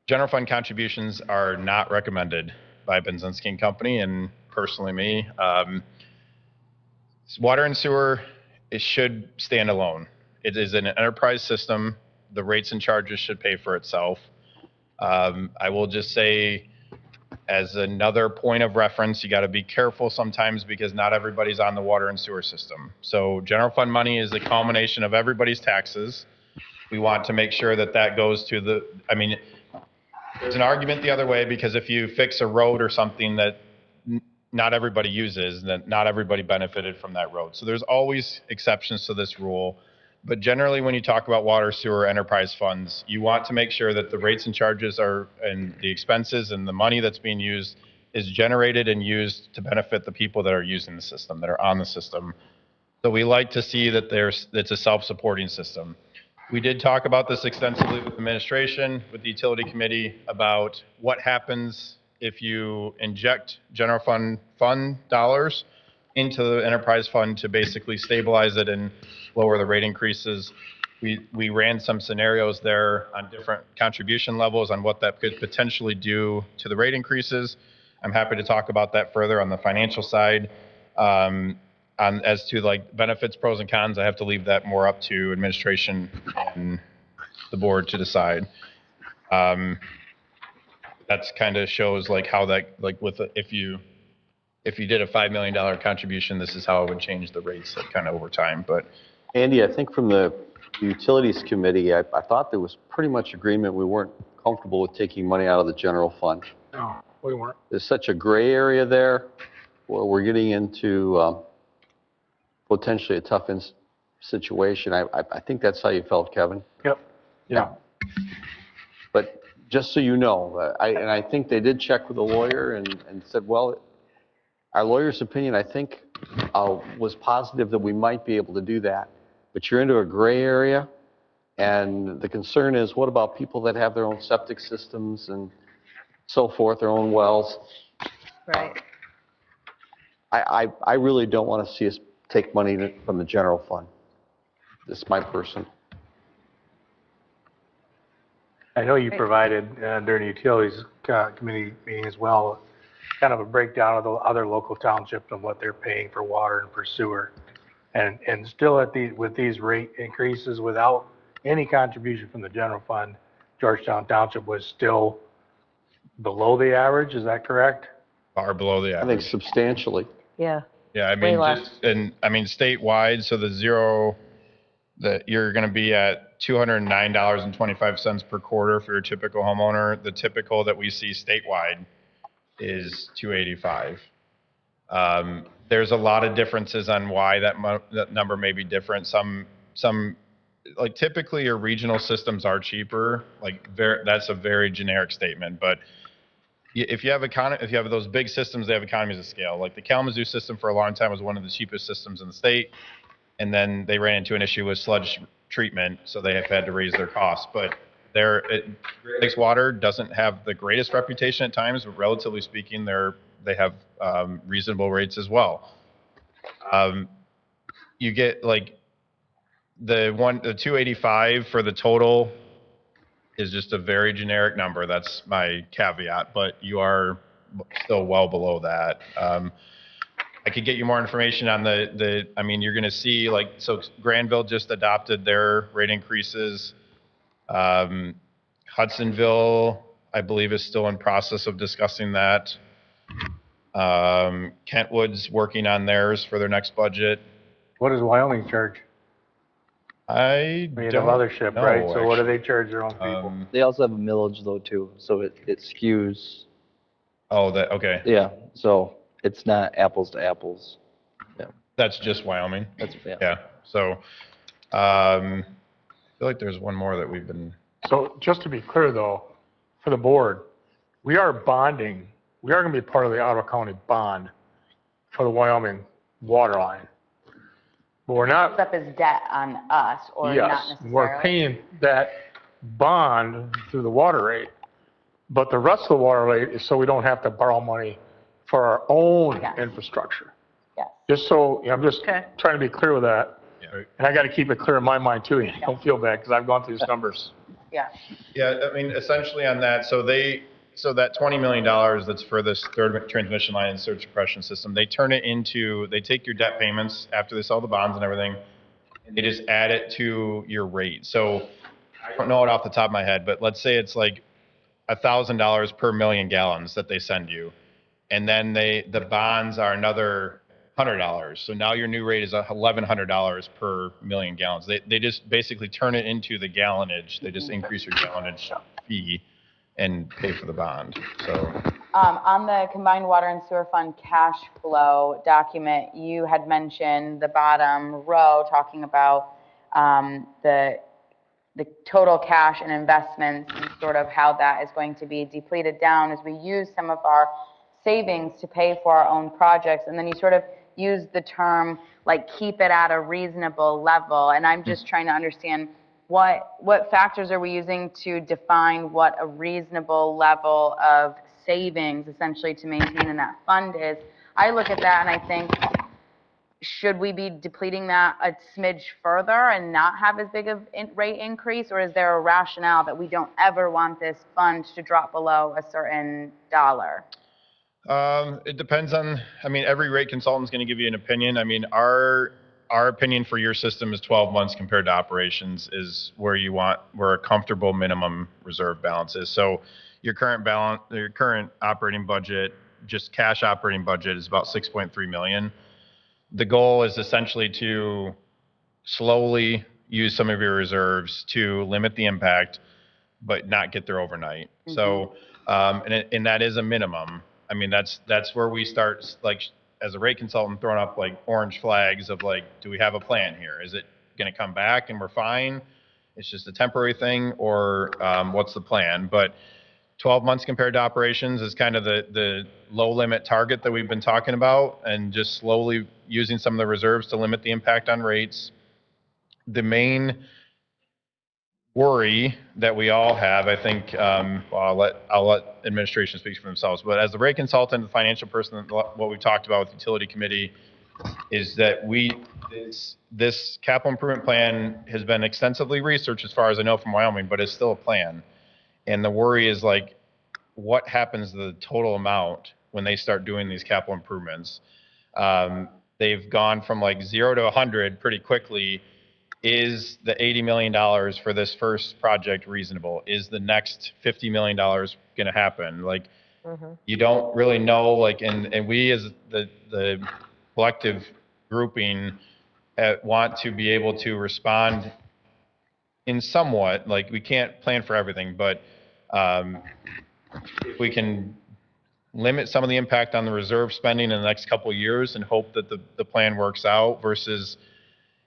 General fund contributions are not recommended by Benzinski and Company and personally me. Water and sewer, it should stand alone. It is an enterprise system. The rates and charges should pay for itself. I will just say, as another point of reference, you got to be careful sometimes because not everybody's on the water and sewer system. So general fund money is a culmination of everybody's taxes. We want to make sure that that goes to the, I mean, there's an argument the other way because if you fix a road or something that not everybody uses, then not everybody benefited from that road. So there's always exceptions to this rule. But generally, when you talk about water, sewer, enterprise funds, you want to make sure that the rates and charges are, and the expenses and the money that's being used is generated and used to benefit the people that are using the system, that are on the system. So we like to see that it's a self-supporting system. We did talk about this extensively with administration, with the utility committee, about what happens if you inject general fund dollars into the enterprise fund to basically stabilize it and lower the rate increases. We ran some scenarios there on different contribution levels on what that could potentially do to the rate increases. I'm happy to talk about that further on the financial side. As to like benefits, pros and cons, I have to leave that more up to administration and the board to decide. That's kind of shows like how that, like with, if you did a $5 million contribution, this is how it would change the rates kind of over time. But Andy, I think from the Utilities Committee, I thought there was pretty much agreement. We weren't comfortable with taking money out of the general fund. No, we weren't. There's such a gray area there where we're getting into potentially a tough situation. I think that's how you felt, Kevin. Yep. Yeah. But just so you know, I think they did check with a lawyer and said, well, our lawyer's opinion, I think, was positive that we might be able to do that. But you're into a gray area, and the concern is, what about people that have their own septic systems and so forth, their own wells? Right. I really don't want to see us take money from the general fund. This is my person. I know you provided during the Utilities Committee meeting as well, kind of a breakdown of the other local townships and what they're paying for water and for sewer. And still with these rate increases, without any contribution from the general fund, Georgetown Township was still below the average, is that correct? far below the I average. think substantially. Yeah. Yeah, I Way mean, less. statewide, so that you're gonna be at $209.25 per quarter for your typical homeowner. The typical that we see statewide is $285. There's a lot of differences on why that number may be different. Some, like typically your regional systems are cheaper, that's a very generic statement, but if you have those big systems, they have economies of scale. Like the Kalamazoo system for a long time was one of the cheapest systems in the state, and then they ran into an issue with sludge treatment, so they have had to raise their costs. But Great Lakes Water doesn't have the greatest reputation at times, but relatively speaking, they have reasonable rates as well. You get like the 285 for the total is just a very generic number. That's my caveat, but you are still well below that. I could get you more information on you're going to see so Granville just adopted their rate increases. Hudsonville, I believe, is still in process of discussing that. Kentwood's working on theirs for their next budget. What does Wyoming charge? I We have don't mothership, know, right? So what do actually. they charge their own people? They also have a millage though too, so it skews. Oh, okay. Yeah, so it's not apples to apples. Yeah. That's just Wyoming? That's, yeah. Yeah, so, I feel like there's one more that we've been, So just to be clear though, for the board, we are bonding, we are going to be part of the Ottawa County bond for the Wyoming water line. But we're not, Up as debt on us or not yes, necessarily? we're paying that bond through the water rate. But the rest of the water rate is so we don't have to borrow money for our own Yes. infrastructure. Yes. Just so, I'm just Okay. trying to be clear with that. Yeah. And I got to keep it clear in my mind too. Don't feel bad because I've gone through these numbers. Yeah. yeah, I mean, essentially on that, so that $20 million that's for this third transmission line and surge suppression system, they turn it into, they take your debt payments after they sell the bonds and everything, and they just add it to your rate. So I don't know it off the top of my head, but let's say it's like $1,000 per million gallons that they send you. And then the bonds are another $100. So now your new rate is $1,100 per million gallons. They just basically turn it into the gallonage. They just increase your gallonage fee and pay for the bond. So On the combined water and sewer fund cash flow document, you had mentioned the bottom row talking about the total cash and investments and sort of how that is going to be depleted down as we use some of our savings to pay for our own projects. And then you sort of use the term like keep it at a reasonable level. And I'm just trying to understand what factors are we using to define what a reasonable level of savings essentially to maintain in that fund is. I look at that and I think, should we be depleting that a smidge further and not have as big of a rate increase? Or is there a rationale that we don't ever want this fund to drop below a certain dollar? it depends on, I mean, every rate consultant's going to give you an opinion. I mean, our opinion for your system is 12 months compared to operations is where a comfortable minimum reserve balance is. So your current operating budget, just cash operating budget is about 6.3 million. The goal is essentially to slowly use some of your reserves to limit the impact, but not get there overnight. Mm-hmm. So, and that is a minimum. I mean, that's where we start, like, as a rate consultant, throwing up like orange flags of like, do we have a plan here? Is it going to come back and we're fine? It's just a temporary thing, or what's the plan? But 12 months compared to operations is kind of the low limit target that we've been talking about, and just slowly using some of the reserves to limit the impact on rates. The main worry that we all have, I think, well, I'll let administration speak for themselves, but as the rate consultant, the financial person, what we've talked about with the utility committee is that this capital improvement plan has been extensively researched, as far as I know, from Wyoming, but it's still a plan. And the worry is like, what happens to the total amount when they start doing these capital improvements? They've gone from like 0 to 100 pretty quickly. Is the $80 million for this first project reasonable? Is the next $50 million going to happen? Like, you don't really know, like, and we as the collective grouping want to be able to respond in somewhat, like, we can't plan for everything, but if we can limit some of the impact on the reserve spending in the next couple of years and hope that the plan works out, versus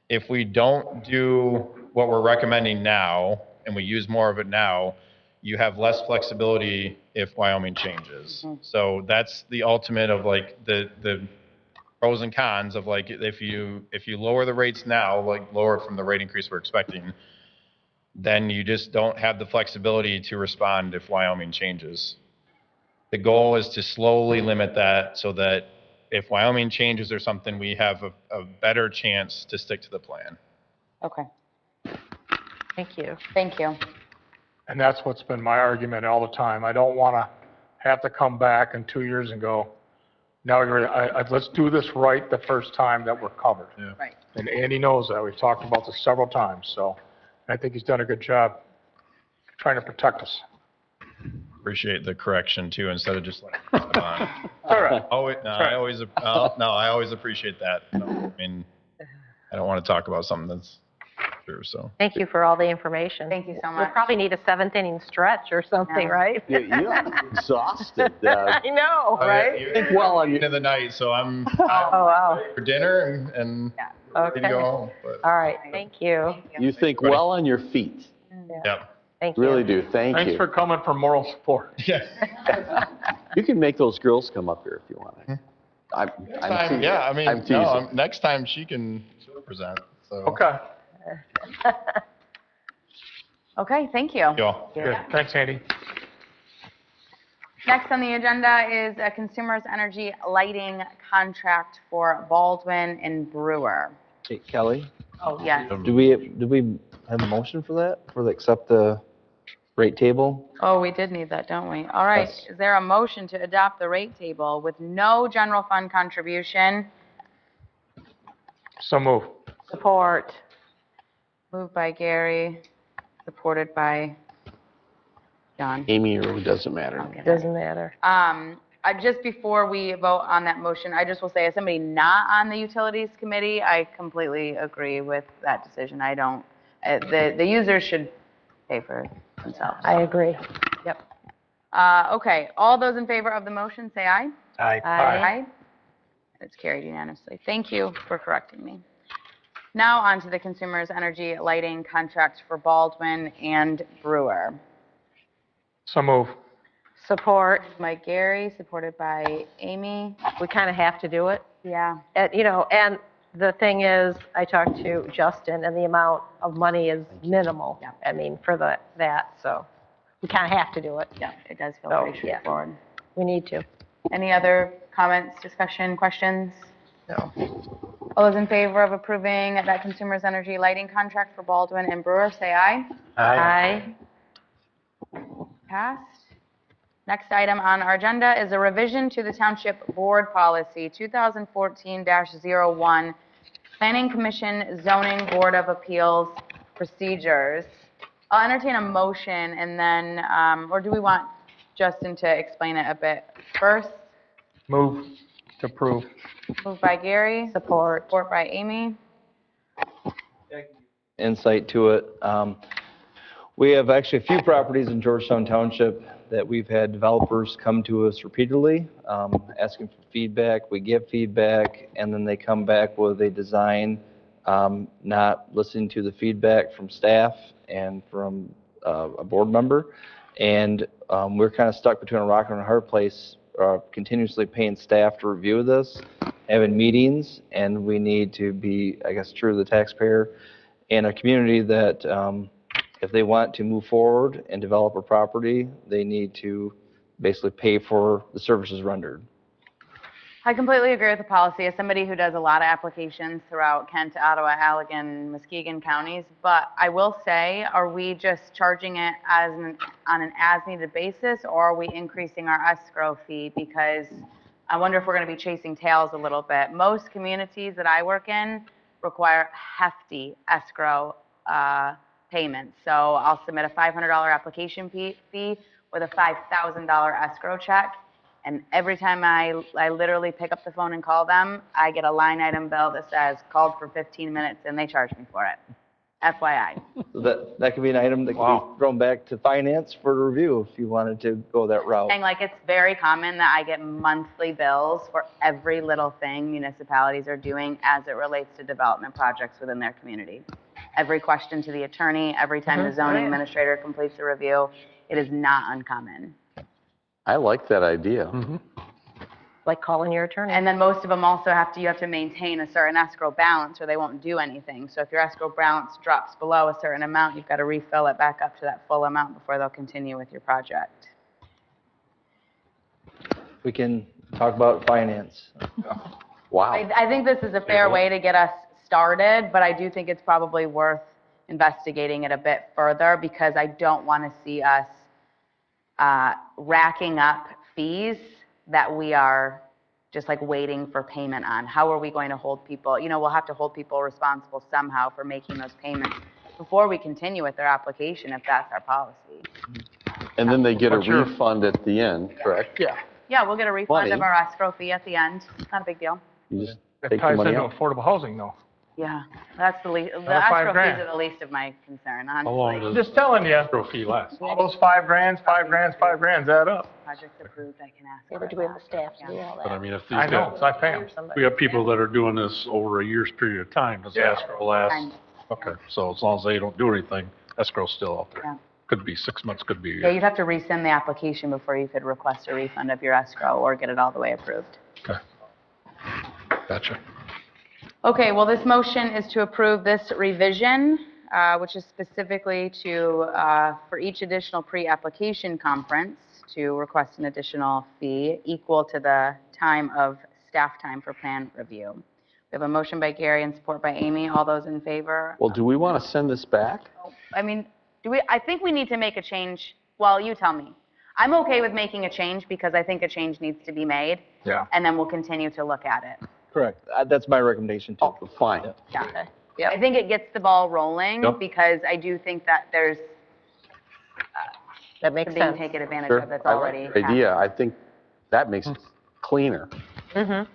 if we don't do what we're recommending now and we use more of it now, you have less flexibility if Wyoming changes. So that's the ultimate of like the pros and cons of like, if you lower the rates now, like lower from the rate increase we're expecting, then you just don't have the flexibility to respond if Wyoming changes. The goal is to slowly limit that so that if Wyoming changes or something, we have a better chance to stick to the plan. Okay, Thank you. thank you. And that's what's been my argument all the time. I don't want to have to come back in 2 years and go, now let's do this right the first time that we're covered. Yeah. Right. And Andy knows that. We've talked about this several times, so I think he's done a good job trying to protect us. Appreciate the correction too, instead of just like, come on. All right. I always appreciate that. I mean, I don't want to talk about something that's Sure, so. Thank you for all the information. Thank you so We'll much. probably need a seventh inning stretch or something, Yeah. right? You're exhausted. I know, right? You Think well on end of the night, so I'm Oh, wow. for dinner and ready to Okay. go home. But All right, thank you. You think well on your feet. yeah, Thank you. Really do. Thank Thanks you. for coming for moral support. yeah. You can make those girls come up here if you want. I'm teasing. Yeah, I mean, I'm teasing. no, next time she'll present. So Okay. Okay, thank you. y'all. Good. Thanks, Andy. Next on the agenda is a Consumers Energy lighting contract for Baldwin and Brewer. Hey, Kelly, Oh, yes. do we have a motion for that, accept the rate table? Oh, we did need that, don't we? All right, Yes. is there a motion to adopt the rate table with no general fund contribution? So move. Support. Moved by Gary, supported by John. Amy, it really doesn't matter. Doesn't matter. Just before we vote on that motion, I just will say, as somebody not on the Utilities Committee, I completely agree with that decision. I don't, the users should pay for it themselves. I agree. Yep. Okay, all those in favor of the motion, say aye. Aye. It's carried unanimously. Thank you for correcting me. Now on to the Consumers Energy Lighting contract for Baldwin and Brewer. So move. Support. By Gary, supported by Amy. We kind of have to do it. Yeah. And the thing is, I talked to Justin, and the amount of money is minimal. Yeah. I mean, for that, so we kind of have to do it. Yeah, it does feel So, pretty yeah. straightforward. We need to. Any other comments, discussion, questions? No. All those in favor of approving that Consumers Energy Lighting contract for Baldwin and Brewer, say aye. Aye. Passed. Next item on our agenda is a revision to the Township Board Policy 2014-01, Planning Commission Zoning Board of Appeals Procedures. I'll entertain a motion and then, or do we want Justin to explain it a bit first? Move to approve. Moved by Gary. Support. Support by Amy. Insight to it. We have actually a few properties in Georgetown Township that we've had developers come to us repeatedly, asking for feedback. We give feedback, and then they come back with a design, not listening to the feedback from staff and from a board member. And we're kind of stuck between a rock and a hard place, continuously paying staff to review this, having meetings, and we need to be, I guess, true to the taxpayer and a community that if they want to move forward and develop a property, they need to basically pay for the services rendered. I completely agree with the policy. As somebody who does a lot of applications throughout Kent, Ottawa, Allegan, Muskegon counties, but I will say, are we just charging it on an as-needed basis, or are we increasing our escrow fee? Because I wonder if we're going to be chasing tails a little bit. Most communities that I work in require hefty escrow payments. So I'll submit a $500 application fee with a $5,000 escrow check. And every time I literally pick up the phone and call them, I get a line item bill that says called for 15 minutes and they charge me for it. FYI. So that could be an item that could be thrown back to finance for review if you wanted to go that route. And like, it's very common that I get monthly bills for every little thing municipalities are doing as it relates to development projects within their community. Every question to the attorney, every time the zoning administrator completes a review, it is not uncommon. I like that idea. Like calling your attorney. And then most of them also you have to maintain a certain escrow balance or they won't do anything. So if your escrow balance drops below a certain amount, you've got to refill it back up to that full amount before they'll continue with your project. We can talk about finance. Wow. I think this is a fair way to get us started, but I do think it's probably worth investigating it a bit further because I don't want to see us racking up fees that we are just like waiting for payment on. How are we going to hold people? You know, we'll have to hold people responsible somehow for making those payments before we continue with their application if that's our policy. And then they get a What's your- refund at the end, correct? Yeah. Yeah, we'll get a refund of Money. our escrow fee at the end. Not a big deal. You just It take the ties money into out. affordable housing though. Yeah, that's the least, the Another $5 escrow fees grand. are the least of my concern, How long honestly. does Just telling you, escrow fee last? all those $5 grand add up. Project approved, I can ask. Yeah, for but do we have that. the staff to do all But I that? mean, if these I know, guys, 'cause I pay them. we have people that are doing this over a year's period of time, does Yeah. escrow last? Time. Okay, so as long as they don't do anything, escrow's still out Yeah. there. Could be 6 months, could be a Yeah, year. you'd have to resend the application before you could request a refund of your escrow or get it all the way approved. Okay. Gotcha. Okay, well, this motion is to approve this revision, which is specifically for each additional pre-application conference, to request an additional fee equal to the time of staff time for plan review. We have a motion by Gary and support by Amy. All those in favor? Well, do we want to send this back? I mean, I think we need to make a change. Well, you tell me. I'm okay with making a change because I think a change needs to be made. Yeah. And then we'll continue to look at it. Correct. That's my recommendation too. Oh, fine. Yeah. I think it gets the ball rolling Yep. because I do think that there's That makes being sense. taken advantage Sure. of that's I like already your idea. I think that makes it cleaner. happening.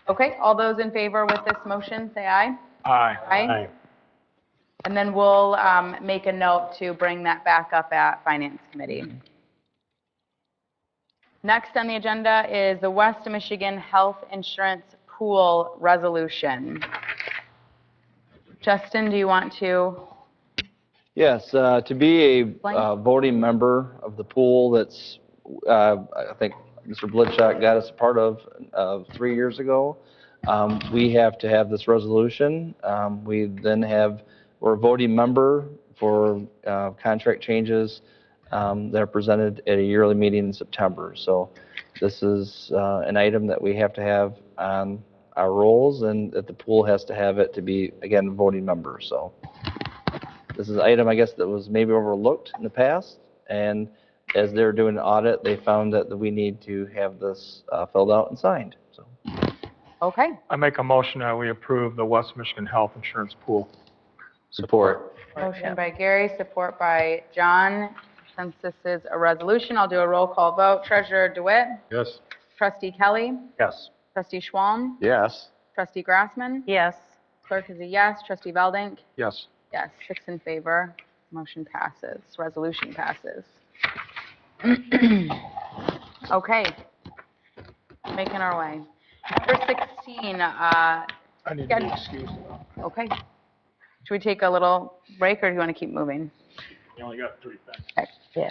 Okay, all those in favor with this motion, say aye. Aye. Aye. And then we'll make a note to bring that back up at Finance Committee. Next on the agenda is the West Michigan Health Insurance Pool Resolution. Justin, do you want to? Yes, to be a voting member of the pool that's, I think Mr. Blitchak got us a part of 3 years ago, we have to have this resolution. We then we're a voting member for contract changes that are presented at a yearly meeting in September. So this is an item that we have to have on our rolls, and that the pool has to have it to be, again, a voting member. So this is an item, I guess, that was maybe overlooked in the past, and as they were doing an audit, they found that we need to have this filled out and signed. So Okay. I make a motion that we approve the West Michigan Health Insurance Pool. Support. Motion by Gary, support by John. Since this is a resolution, I'll do a roll call vote. Treasurer DeWitt, Yes. Trustee Kelly, Yes. Trustee Schwalm, Yes. Trustee Grassman, Yes. Clerk is a yes. Trustee Veldink, Yes. yes. 6 in favor. Motion passes. Resolution passes. Okay. Making our way. Number 16, I need to be Schedule. excused. okay. Should we take a little break or do you want to keep moving? You only got 3 things. Okay. Yeah.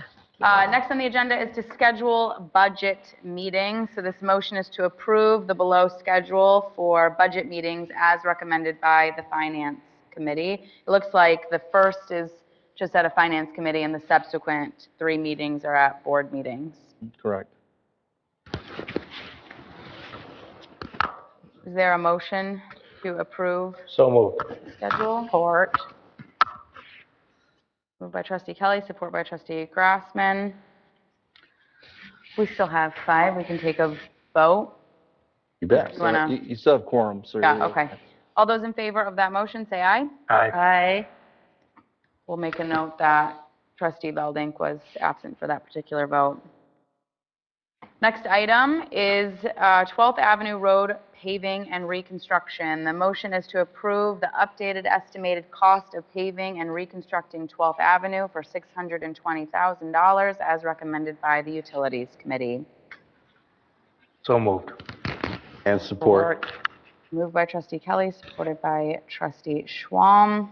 Next on the agenda is to schedule budget meetings. So this motion is to approve the below schedule for budget meetings as recommended by the Finance Committee. It looks like the first is just at a Finance Committee and the subsequent 3 meetings are at board meetings. correct. Is there a motion to approve So moved. the schedule? Support. Moved by Trustee Kelly, support by Trustee Grassman. We still have 5. We can take a vote. You bet. You wanna- You still have quorum, so. Yeah, okay. All those in favor of that motion, say aye. Aye. Aye. We'll make a note that Trustee Veldink was absent for that particular vote. Next item is 12th Avenue Road paving and reconstruction. The motion is to approve the updated estimated cost of paving and reconstructing 12th Avenue for $620,000 as recommended by the Utilities Committee. So moved. And support. Moved by Trustee Kelly, supported by Trustee Schwalm.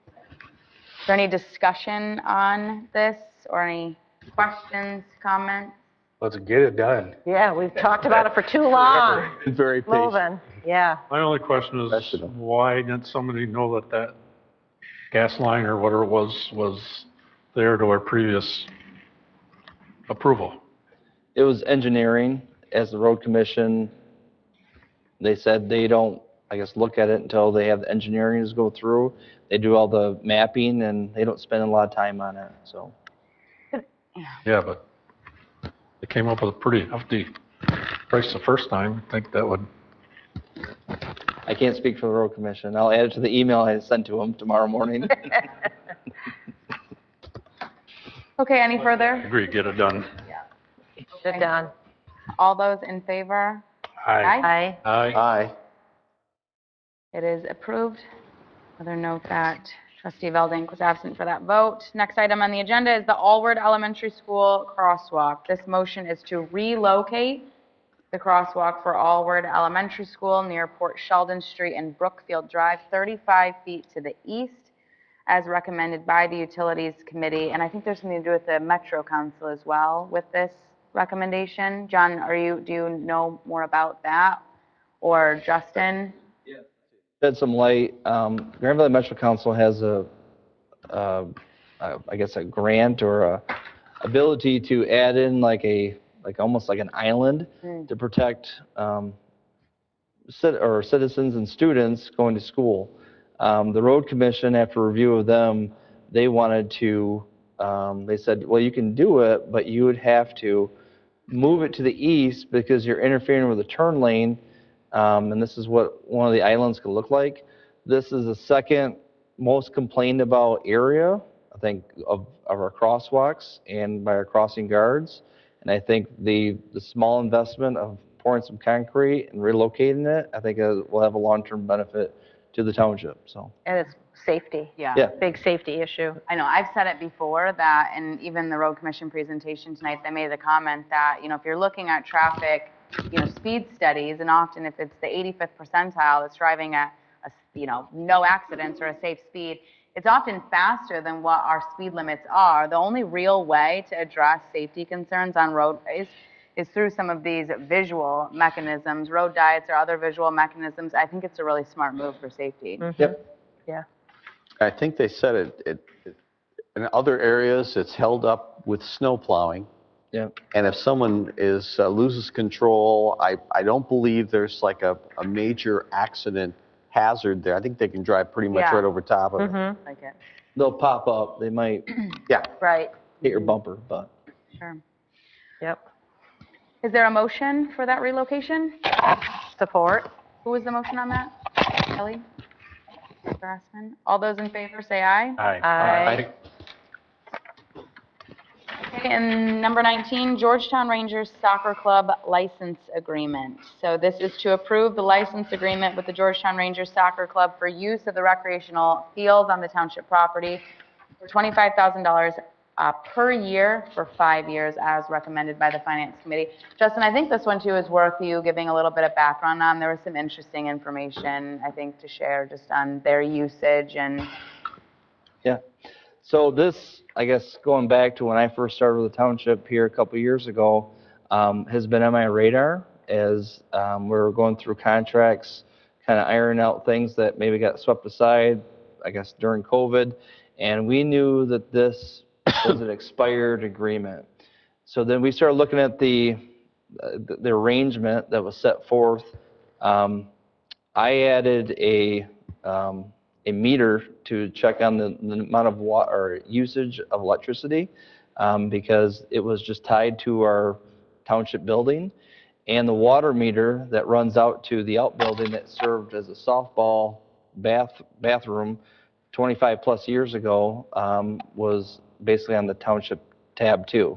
Is there any discussion on this or any questions, comments? Let's get it done. Yeah, we've talked about it for too long. Very patient. Moving. Yeah. My only question is, Professional. why didn't somebody know that gas line or whatever it was there to our previous approval? It was engineering, as the road commission, they said they don't, I guess, look at it until they have the engineering to go through. They do all the mapping and they don't spend a lot of time on it, so. Yeah, but they came up with a pretty hefty price the first time. I think that would, I can't speak for the road commission. I'll add it to the email I sent to them tomorrow morning. Okay, any further? agree, get it done. Get it done. All those in favor? Aye. Aye. Aye. Aye. It is approved. Other note that trustee Veldink was absent for that vote. Next item on the agenda is the Allward Elementary School crosswalk. This motion is to relocate the crosswalk for Allward Elementary School near Port Sheldon Street and Brookfield Drive, 35 feet to the east, as recommended by the Utilities Committee. And I think there's something to do with the Metro Council as well with this recommendation. John, do you know more about that? Or Justin? Shed some light. Grand Valley Metro Council has I guess a grant or a ability to add in almost like an island to protect citizens and students going to school. The road commission, after review of them, they wanted to, they said, well, you can do it, but you would have to move it to the east because you're interfering with the turn lane. And this is what one of the islands could look like. This is the second most complained about area, I think, of our crosswalks and by our crossing guards. And I think the small investment of pouring some concrete and relocating it, I think will have a long-term benefit to the township, so. And it's safety. Yeah. Big safety issue. I know, I've said it before that, and even the road commission presentation tonight, they made the comment that, if you're looking at traffic, speed studies, and often if it's the 85th percentile that's driving at no accidents or a safe speed, it's often faster than what our speed limits are. The only real way to address safety concerns on roadways is through some of these visual mechanisms, road diets or other visual mechanisms. I think it's a really smart move for safety. Yep. Yeah. I think they said it in other areas, it's held up with snow plowing. Yeah. And if someone loses control, I don't believe there's like a major accident hazard there. I think they can drive pretty much right over top of it. Like it. They'll pop up. They might Yeah. Right. hit your bumper, but. Sure. Yep. Is there a motion for that relocation? Support. Who was the motion on that? Kelly? Grassman? All those in favor say aye. Aye. Okay, and number 19, Georgetown Rangers Soccer Club License Agreement. So this is to approve the license agreement with the Georgetown Rangers Soccer Club for use of the recreational field on the township property for $25,000 per year for 5 years, as recommended by the Finance Committee. Justin, I think this one too is worth you giving a little bit of background on. There was some interesting information, I think, to share just on their usage and. Yeah. So this, I guess, going back to when I first started with the township here a couple of years ago, has been on my radar as we're going through contracts, kind of ironing out things that maybe got swept aside, I guess, during COVID. And we knew that this was an expired agreement. So then we started looking at the arrangement that was set forth. I added a meter to check on the amount of water or usage of electricity because it was just tied to our township building, and the water meter that runs out to the outbuilding that served as a softball bathroom 25 plus years ago was basically on the township tab too.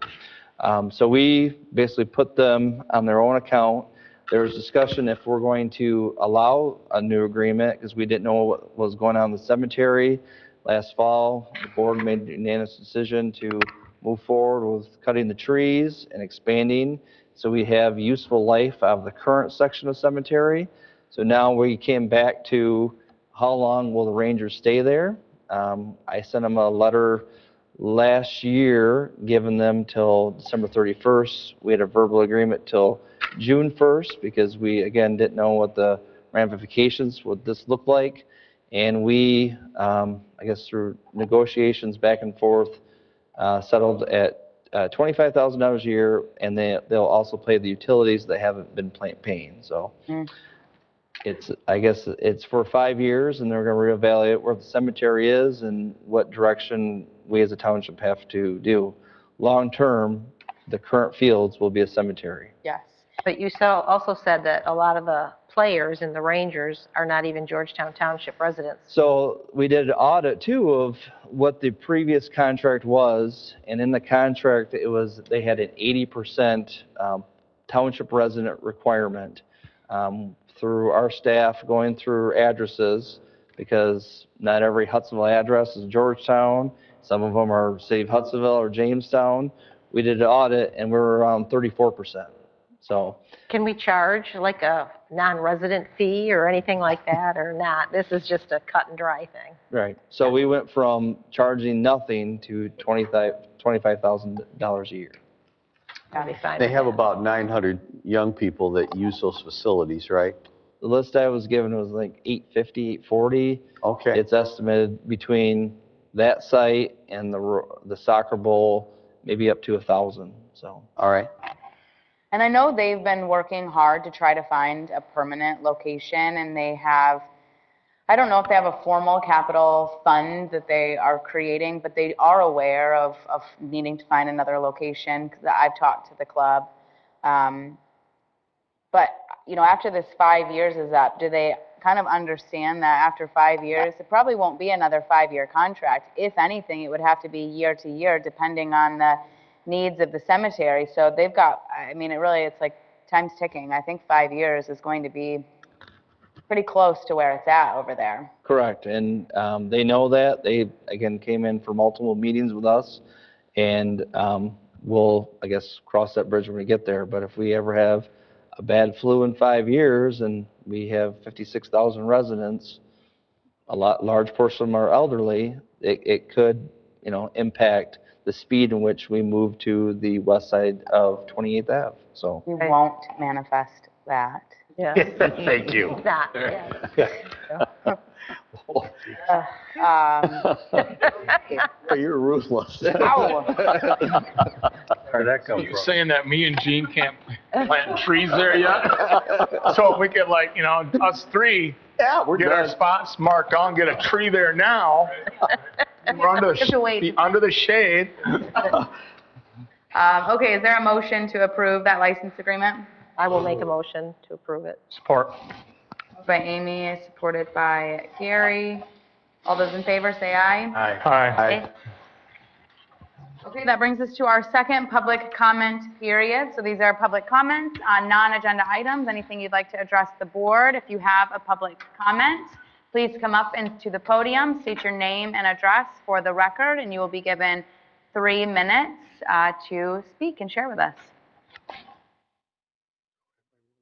So we basically put them on their own account. There was discussion if we're going to allow a new agreement because we didn't know what was going on in the cemetery. Last fall, the board made a unanimous decision to move forward with cutting the trees and expanding so we have useful life out of the current section of cemetery. So now we came back to how long will the Rangers stay there. I sent them a letter last year giving them till December 31st. We had a verbal agreement till June 1st because we, again, didn't know what the ramifications would this look like. And we, I guess through negotiations back and forth, settled at $25,000 a year, and they'll also pay the utilities that haven't been paying. So I guess it's for 5 years, and they're going to reevaluate where the cemetery is and what direction we as a township have to do. Long term, the current fields will be a cemetery. Yes. But you also said that a lot of the players in the Rangers are not even Georgetown Township residents. So we did an audit too of what the previous contract was, and in the contract they had an 80% township resident requirement. through our staff going through addresses, because not every Hudsonville address is Georgetown. Some of them are City of Hudsonville or Jamestown. We did an audit and we're around 34%. So Can we charge like a non-resident fee or anything like that, or not? This is just a cut and dry thing. right. So we went from charging nothing to $25,000 a year. I'll be fine They with have that. about 900 young people that use those facilities, right? The list I was given was like 850, 840. Okay. It's estimated between that site and the soccer bowl, maybe up to 1,000. So All right. And I know they've been working hard to try to find a permanent location, and they have, I don't know if they have a formal capital fund that they are creating, but they are aware of needing to find another location, because I've talked to the club. But, you know, after this 5 years is up, do they kind of understand that after 5 years, it probably won't be another 5-year contract. If anything, it would have to be year to year, depending on the needs of the cemetery. So they've got, I mean, it's like time's ticking. I think 5 years is going to be pretty close to where it's at over there. correct. And they know that. They, again, came in for multiple meetings with us. And we'll, I guess, cross that bridge when we get there. But if we ever have a bad flu in 5 years and we have 56,000 residents, large portion of them are elderly, it could, you know, impact the speed in which we move to the west side of 28th Ave. So We won't manifest that. Yeah. Thank you. Not, yeah. You're ruthless. Ow. Where'd that come You from? saying that me and Gene can't plant trees there yet? So if we could, like, you know, us three, Yeah, we're get our done. spots marked on, get a tree there now. We're under Have to wait. be under the shade. Okay, is there a motion to approve that license agreement? I will make a motion to approve it. Support. By Amy, supported by Gary. All those in favor say aye. Hi. Aye. Okay, that brings us to our second public comment period. So these are public comments on non-agenda items, anything you'd like to address the board. If you have a public comment, please come up into the podium, state your name and address for the record, and you will be given 3 minutes to speak and share with us.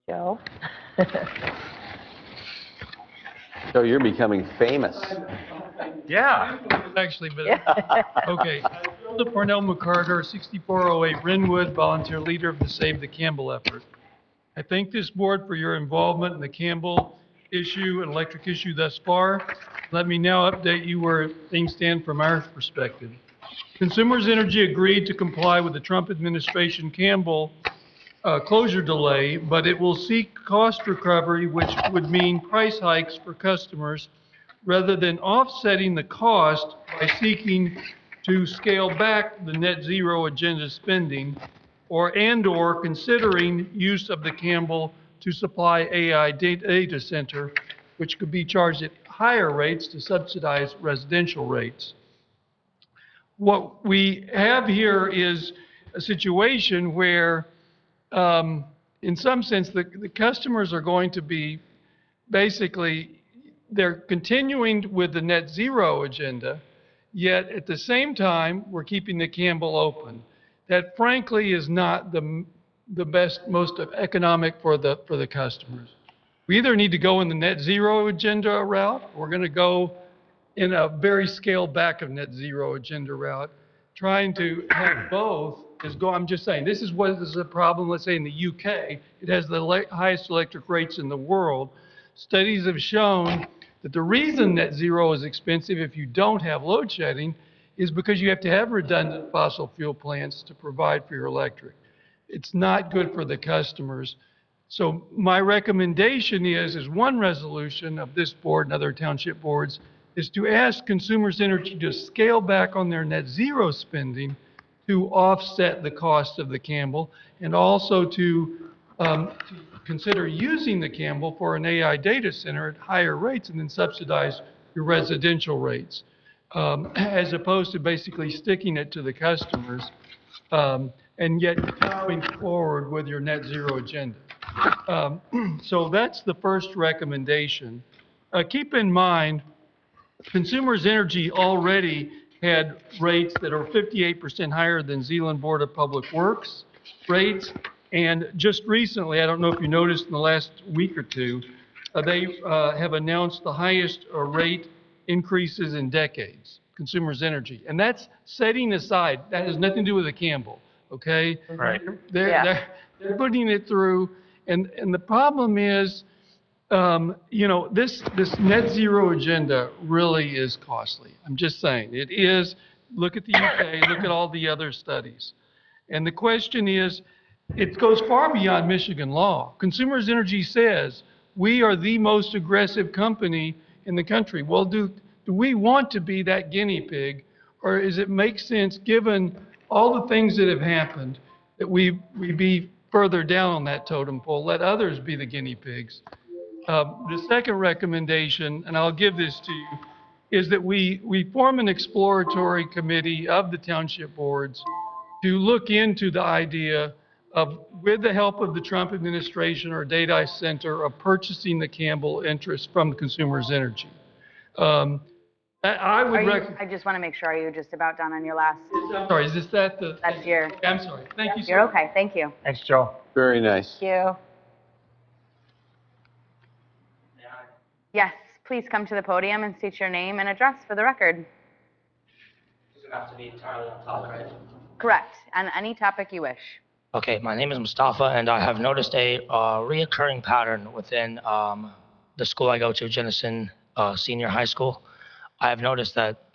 Joe? So you're becoming famous. Yeah. Actually, but, okay. Philip Parnell McCarter, 6408 Rinwood, volunteer leader of the Save the Campbell effort. I thank this board for your involvement in the Campbell issue and electric issue thus far. Let me now update you where things stand from our perspective. Consumers Energy agreed to comply with the Trump administration Campbell closure delay, but it will seek cost recovery, which would mean price hikes for customers, rather than offsetting the cost by seeking to scale back the net zero agenda spending, or considering use of the Campbell to supply AI data center, which could be charged at higher rates to subsidize residential rates. What we have here is a situation where, in some sense, the customers are going to be basically, they're continuing with the net zero agenda, yet at the same time, we're keeping the Campbell open. That frankly is not the best, most economic for the customers. We either need to go in the net zero agenda route, or we're going to go in a very scaled back of net zero agenda route. Trying to have both I'm just saying, this is what is a problem, let's say in the UK. It has the highest electric rates in the world. Studies have shown that the reason net zero is expensive if you don't have load shedding is because you have to have redundant fossil fuel plants to provide for your electric. It's not good for the customers. So my recommendation is one resolution of this board and other township boards is to ask Consumers Energy to scale back on their net zero spending to offset the cost of the Campbell, and also to consider using the Campbell for an AI data center at higher rates and then subsidize your residential rates, as opposed to basically sticking it to the customers and yet going forward with your net zero agenda. So that's the first recommendation. Keep in mind, Consumers Energy already had rates that are 58% higher than Zeeland Board of Public Works rates. And just recently, I don't know if you noticed in the last week or two, they have announced the highest rate increases in decades, Consumers Energy. And that's setting aside, that has nothing to do with the Campbell, okay? Right. They're putting it through, and the problem is, this net zero agenda really is costly. I'm just saying, it is. Look at the UK, look at all the other studies. And the question is, it goes far beyond Michigan law. Consumers Energy says, we are the most aggressive company in the country. Well, do we want to be that guinea pig, or does it make sense, given all the things that have happened, that we be further down on that totem pole, let others be the guinea pigs? The second recommendation, and I'll give this to you, is that we form an exploratory committee of the township boards to look into the idea of, with the help of the Trump administration or Data Center, of purchasing the Campbell interest from Consumers Energy. I would recommend. I just want to make sure, are you just about done on your last? I'm sorry, is this that the? That's your. I'm sorry. Thank you, sir. You're okay. Thank you. Thanks, Joe. Very nice. Thank you. Yes, please come to the podium and state your name and address for the record. Does it have to be entirely on topic, right? Correct, on any topic you wish. Okay, my name is Mustafa, and I have noticed a reoccurring pattern within the school I go to, Jennison Senior High School. I have noticed that,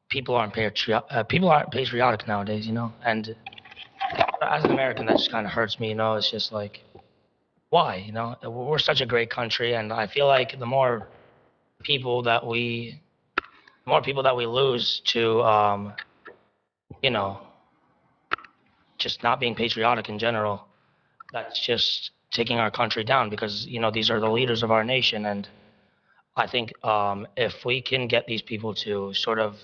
people aren't patriotic nowadays, and as an American, that just kind of hurts me, It's just like, why, We're such a great country, and I feel like the more people that we lose to, just not being patriotic in general, that's just taking our country down, because, these are the leaders of our nation. And I think if we can get these people to sort of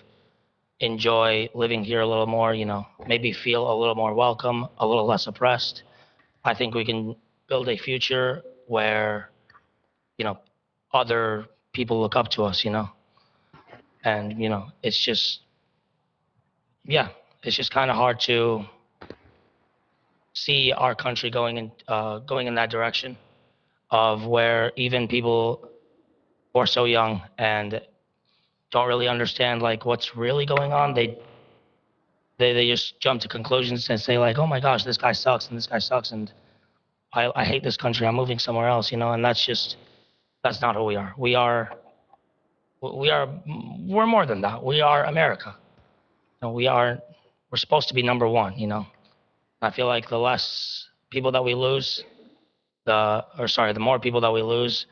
enjoy living here a little more, maybe feel a little more welcome, a little less oppressed, I think we can build a future where, other people look up to us, And, it's just kind of hard to see our country going in that direction of where even people who are so young and don't really understand like what's really going on, they just jump to conclusions and say like, oh my gosh, this guy sucks and this guy sucks and I hate this country, I'm moving somewhere else, and that's not who we are. We're more than that. We are America. We're supposed to be number one, I feel like the less people that we lose, the more people that we lose,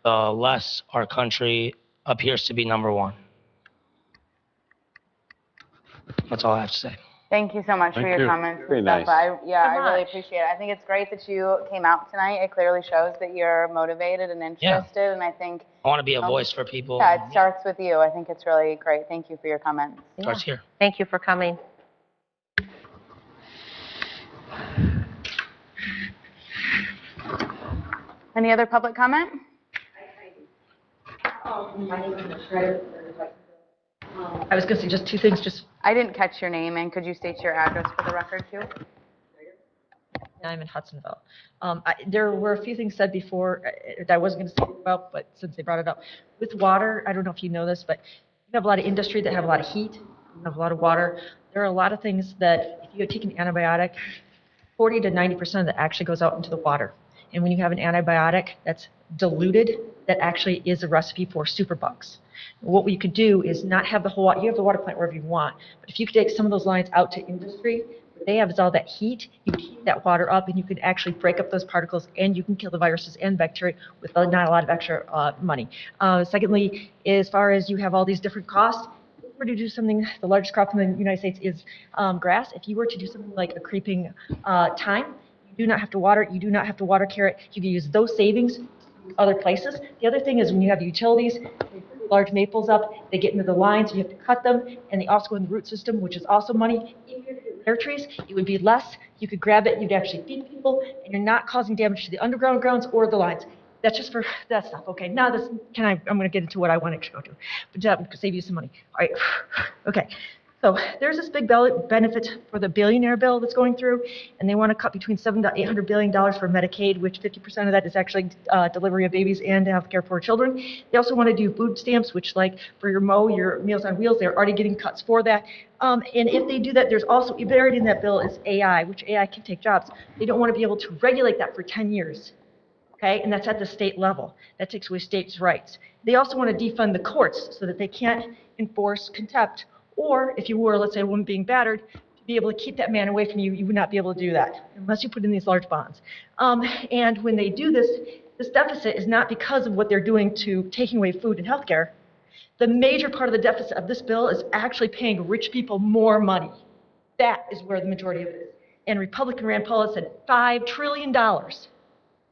the less our country appears to be number one. That's all I have to say. Thank you so much for your comments. Very nice. I really appreciate it. I think it's great that you came out tonight. It clearly shows that you're motivated and interested, and I think I want to be a voice for people. Yeah, it starts with you. I think it's really great. Thank you for your comments. Starts here. Thank you for coming. Any other public comment? My name is Shredder. I was going to say just two things. I didn't catch your name, and could you state your address for the record, too? I'm in Hudsonville. There were a few things said before that I wasn't going to say about, but since they brought it up. With water, I don't know if you know this, but you have a lot of industry that have a lot of heat, you have a lot of water. There are a lot of things that if you take an antibiotic, 40 to 90% of that actually goes out into the water. And when you have an antibiotic that's diluted, that actually is a recipe for superbugs. What we could do is not have the whole water, you have the water plant wherever you want, but if you could take some of those lines out to industry, what they have is all that heat, you could heat that water up and you could actually break up those particles and you can kill the viruses and bacteria with not a lot of extra money. Secondly, as far as you have all these different costs, if you were to do something, the largest crop in the United States is grass. If you were to do something like a creeping thyme, you do not have to water it, you do not have to water carrot. You can use those savings other places. The other thing is when you have utilities, they put large maples up, they get into the lines, you have to cut them, and they also go in the root system, which is also money. Even if you pear trees, it would be less. You could grab it, you'd actually feed people, and you're not causing damage to the underground grounds or the lines. That's just for that stuff. Okay, now I'm going to get into what I want to go to, but that would save you some money. All right, okay. So there's this big benefit for the billionaire bill that's going through, and they want to cut between $700 to $800 billion for Medicaid, which 50% of that is actually delivery of babies and health care for children. They also want to do food stamps, which like for your your Meals on Wheels, they're already getting cuts for that. And if they do that, there's also buried in that bill is AI, which AI can take jobs. They don't want to be able to regulate that for 10 years. Okay, and that's at the state level. That takes away states' rights. They also want to defund the courts so that they can't enforce contempt. Or if you were, let's say, a woman being battered, to be able to keep that man away from you, you would not be able to do that unless you put in these large bonds. And when they do this, this deficit is not because of what they're doing to taking away food and health care. The major part of the deficit of this bill is actually paying rich people more money. That is where the majority of it is. And Republican Rand Paul said $5 trillion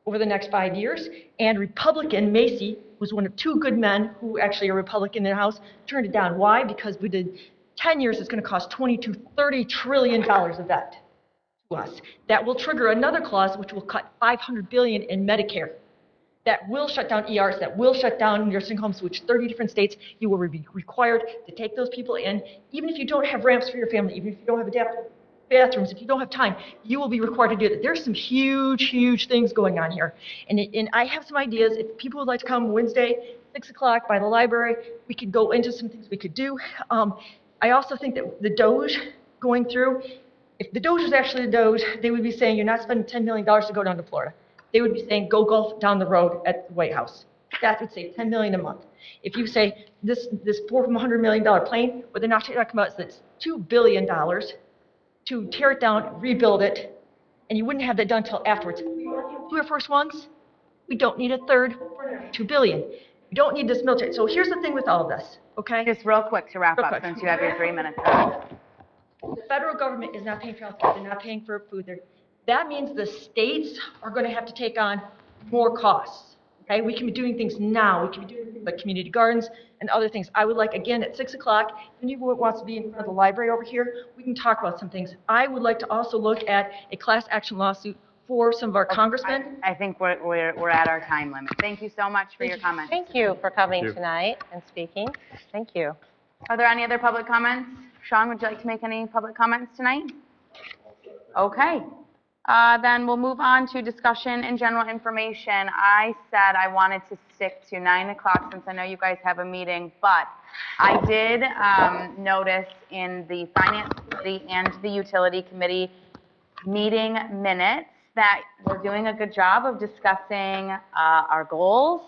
over the next 5 years, and Republican Macy was one of two good men who actually are Republican in the House, turned it down. Why? Because we did 10 years, it's going to cost $20 to $30 trillion of debt to us. That will trigger another clause which will cut $500 billion in Medicare. That will shut down ERs, that will shut down nursing homes, which 30 different states, you will be required to take those people in. Even if you don't have ramps for your family, even if you don't have adaptive bathrooms, if you don't have time, you will be required to do that. There's some huge, huge things going on here. And I have some ideas. If people would like to come Wednesday, 6 o'clock by the library, we could go into some things we could do. I also think that the Doge going through, if the Doge was actually the Doge, they would be saying you're not spending $10 million to go down to Florida. They would be saying go golf down the road at the White House. That would save $10 million a month. If you say this $400 million plane, what they're not talking about is that's $2 billion to tear it down, rebuild it, and you wouldn't have that done until afterwards. Two Air Force Ones, we don't need a third for $2 billion. We don't need this military. So here's the thing with all of this, okay? Just real quick to wrap up, since you have your 3 minutes. The federal government is not paying for healthcare. They're not paying for food. That means the states are going to have to take on more costs. Okay, we can be doing things now. We can be doing things like community gardens and other things. I would like, again, at 6 o'clock, if anyone wants to be in front of the library over here, we can talk about some things. I would like to also look at a class action lawsuit for some of our congressmen. I think we're at our time limit. Thank you so much for your comments. Thank you for coming tonight and speaking. Thank you. Are there any other public comments? Sean, would you like to make any public comments tonight? Okay. Then we'll move on to discussion and general information. I said I wanted to stick to 9 o'clock since I know you guys have a meeting, but I did notice in the Finance Committee and the Utility Committee meeting minutes that we're doing a good job of discussing our goals,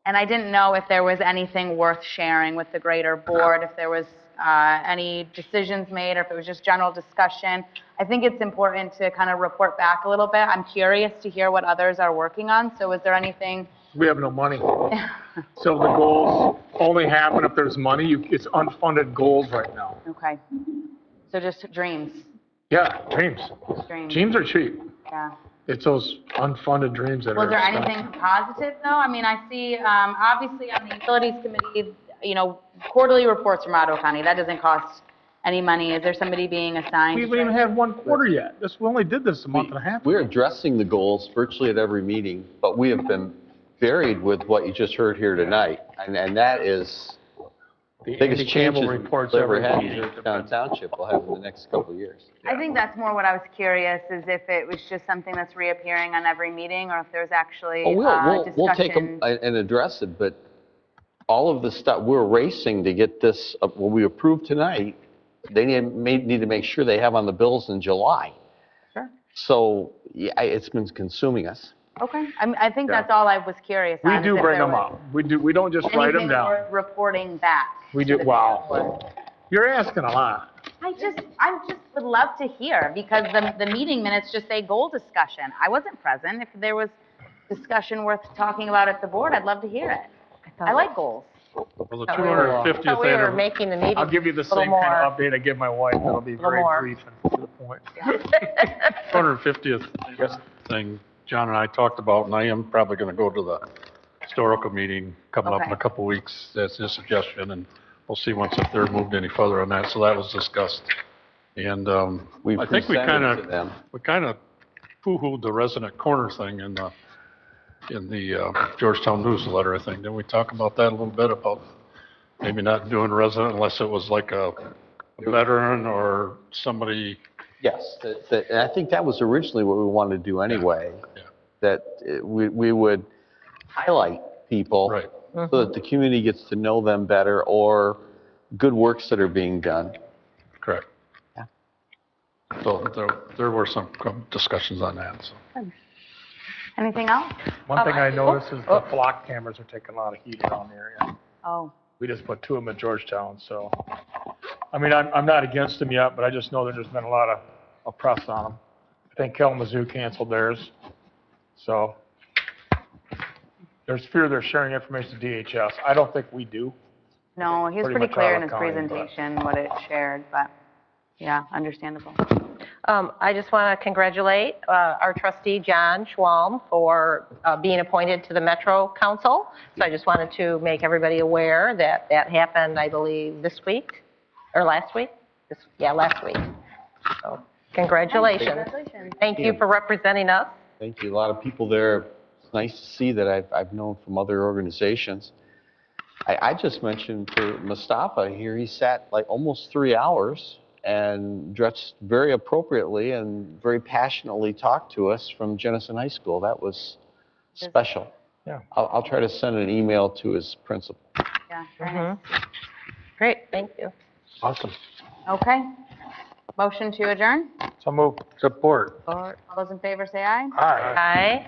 and I didn't know if there was anything worth sharing with the greater board, if there was any decisions made, or if it was just general discussion. I think it's important to kind of report back a little bit. I'm curious to hear what others are working on. So is there anything? We have no money. So the goals only happen if there's money. It's unfunded goals right now. Okay. So just dreams. Yeah, dreams. Dreams are cheap. Yeah. It's those unfunded dreams that are. Was there anything positive though? I mean, I see obviously on the Utilities Committee, you know, quarterly reports from Ottawa County. That doesn't cost any money. Is there somebody being assigned? We haven't even had one quarter yet. We only did this a month and a half ago. We're addressing the goals virtually at every meeting, but we have been buried with what you just heard here tonight. And that is the biggest changes we've ever had in Georgetown Township will have in the next couple of years. I think that's more what I was curious, is if it was just something that's reappearing on every meeting, or if there's actually discussion. We'll take them and address it, but all of the stuff, we're racing to get this, what we approved tonight, they need to make sure they have on the bills in July. Sure. So, yeah, it's been consuming us. Okay. I think that's all I was curious on. We do bring them up. We don't just write them down. Anything worth reporting back. We do. Wow. You're asking a lot. I just would love to hear, because the meeting minutes just say goal discussion. I wasn't present. If there was discussion worth talking about at the board, I'd love to hear it. I like goals. Well, the 250th We were making the meeting. I'll give you the same kind of update I give my wife. It'll be very brief and to the point. 250th thing John and I talked about, and I am probably going to go to the historical meeting coming up in a couple weeks. That's his suggestion, and we'll see if they're moved any further on that. So that was discussed And We I think we presented to them. kind of poo-hooed the resident corner thing in the Georgetown newsletter, I think. Didn't we talk about that a little bit, about maybe not doing resident unless it was like a veteran or somebody? Yes, and I think that was originally what we wanted to do anyway. Yeah. That we would highlight people. Right. So that the community gets to know them better, or good works that are being done. Correct. Yeah. So there were some discussions on that, so. Anything else? One thing I noticed is the block cameras are taking a lot of heat around the area. Oh, We just put 2 of them at Georgetown, so. I mean, I'm not against them yet, but I just know that there's been a lot of press on them. I think Kalamazoo canceled theirs, so. There's fear they're sharing information to DHS. I don't think we do. no, he was Pretty pretty much clear out in of his county, but- presentation what it shared, but yeah, understandable. I just want to congratulate our trustee, John Schwalm, for being appointed to the Metro Council. So I just wanted to make everybody aware that that happened, I believe, this week, or last week? Last week. So congratulations. Congratulations. Thank you for representing us. Thank you. A lot of people there. It's nice to see that I've known from other organizations. I just mentioned for Mustafa here, he sat like almost 3 hours and dressed very appropriately and very passionately talked to us from Jenison High School. That was special. Yeah. I'll try to send an email to his principal. Yeah, very nice. Great, thank you. Awesome. Okay. Motion to adjourn? So move. Support. All those in favor say aye. Aye. Aye.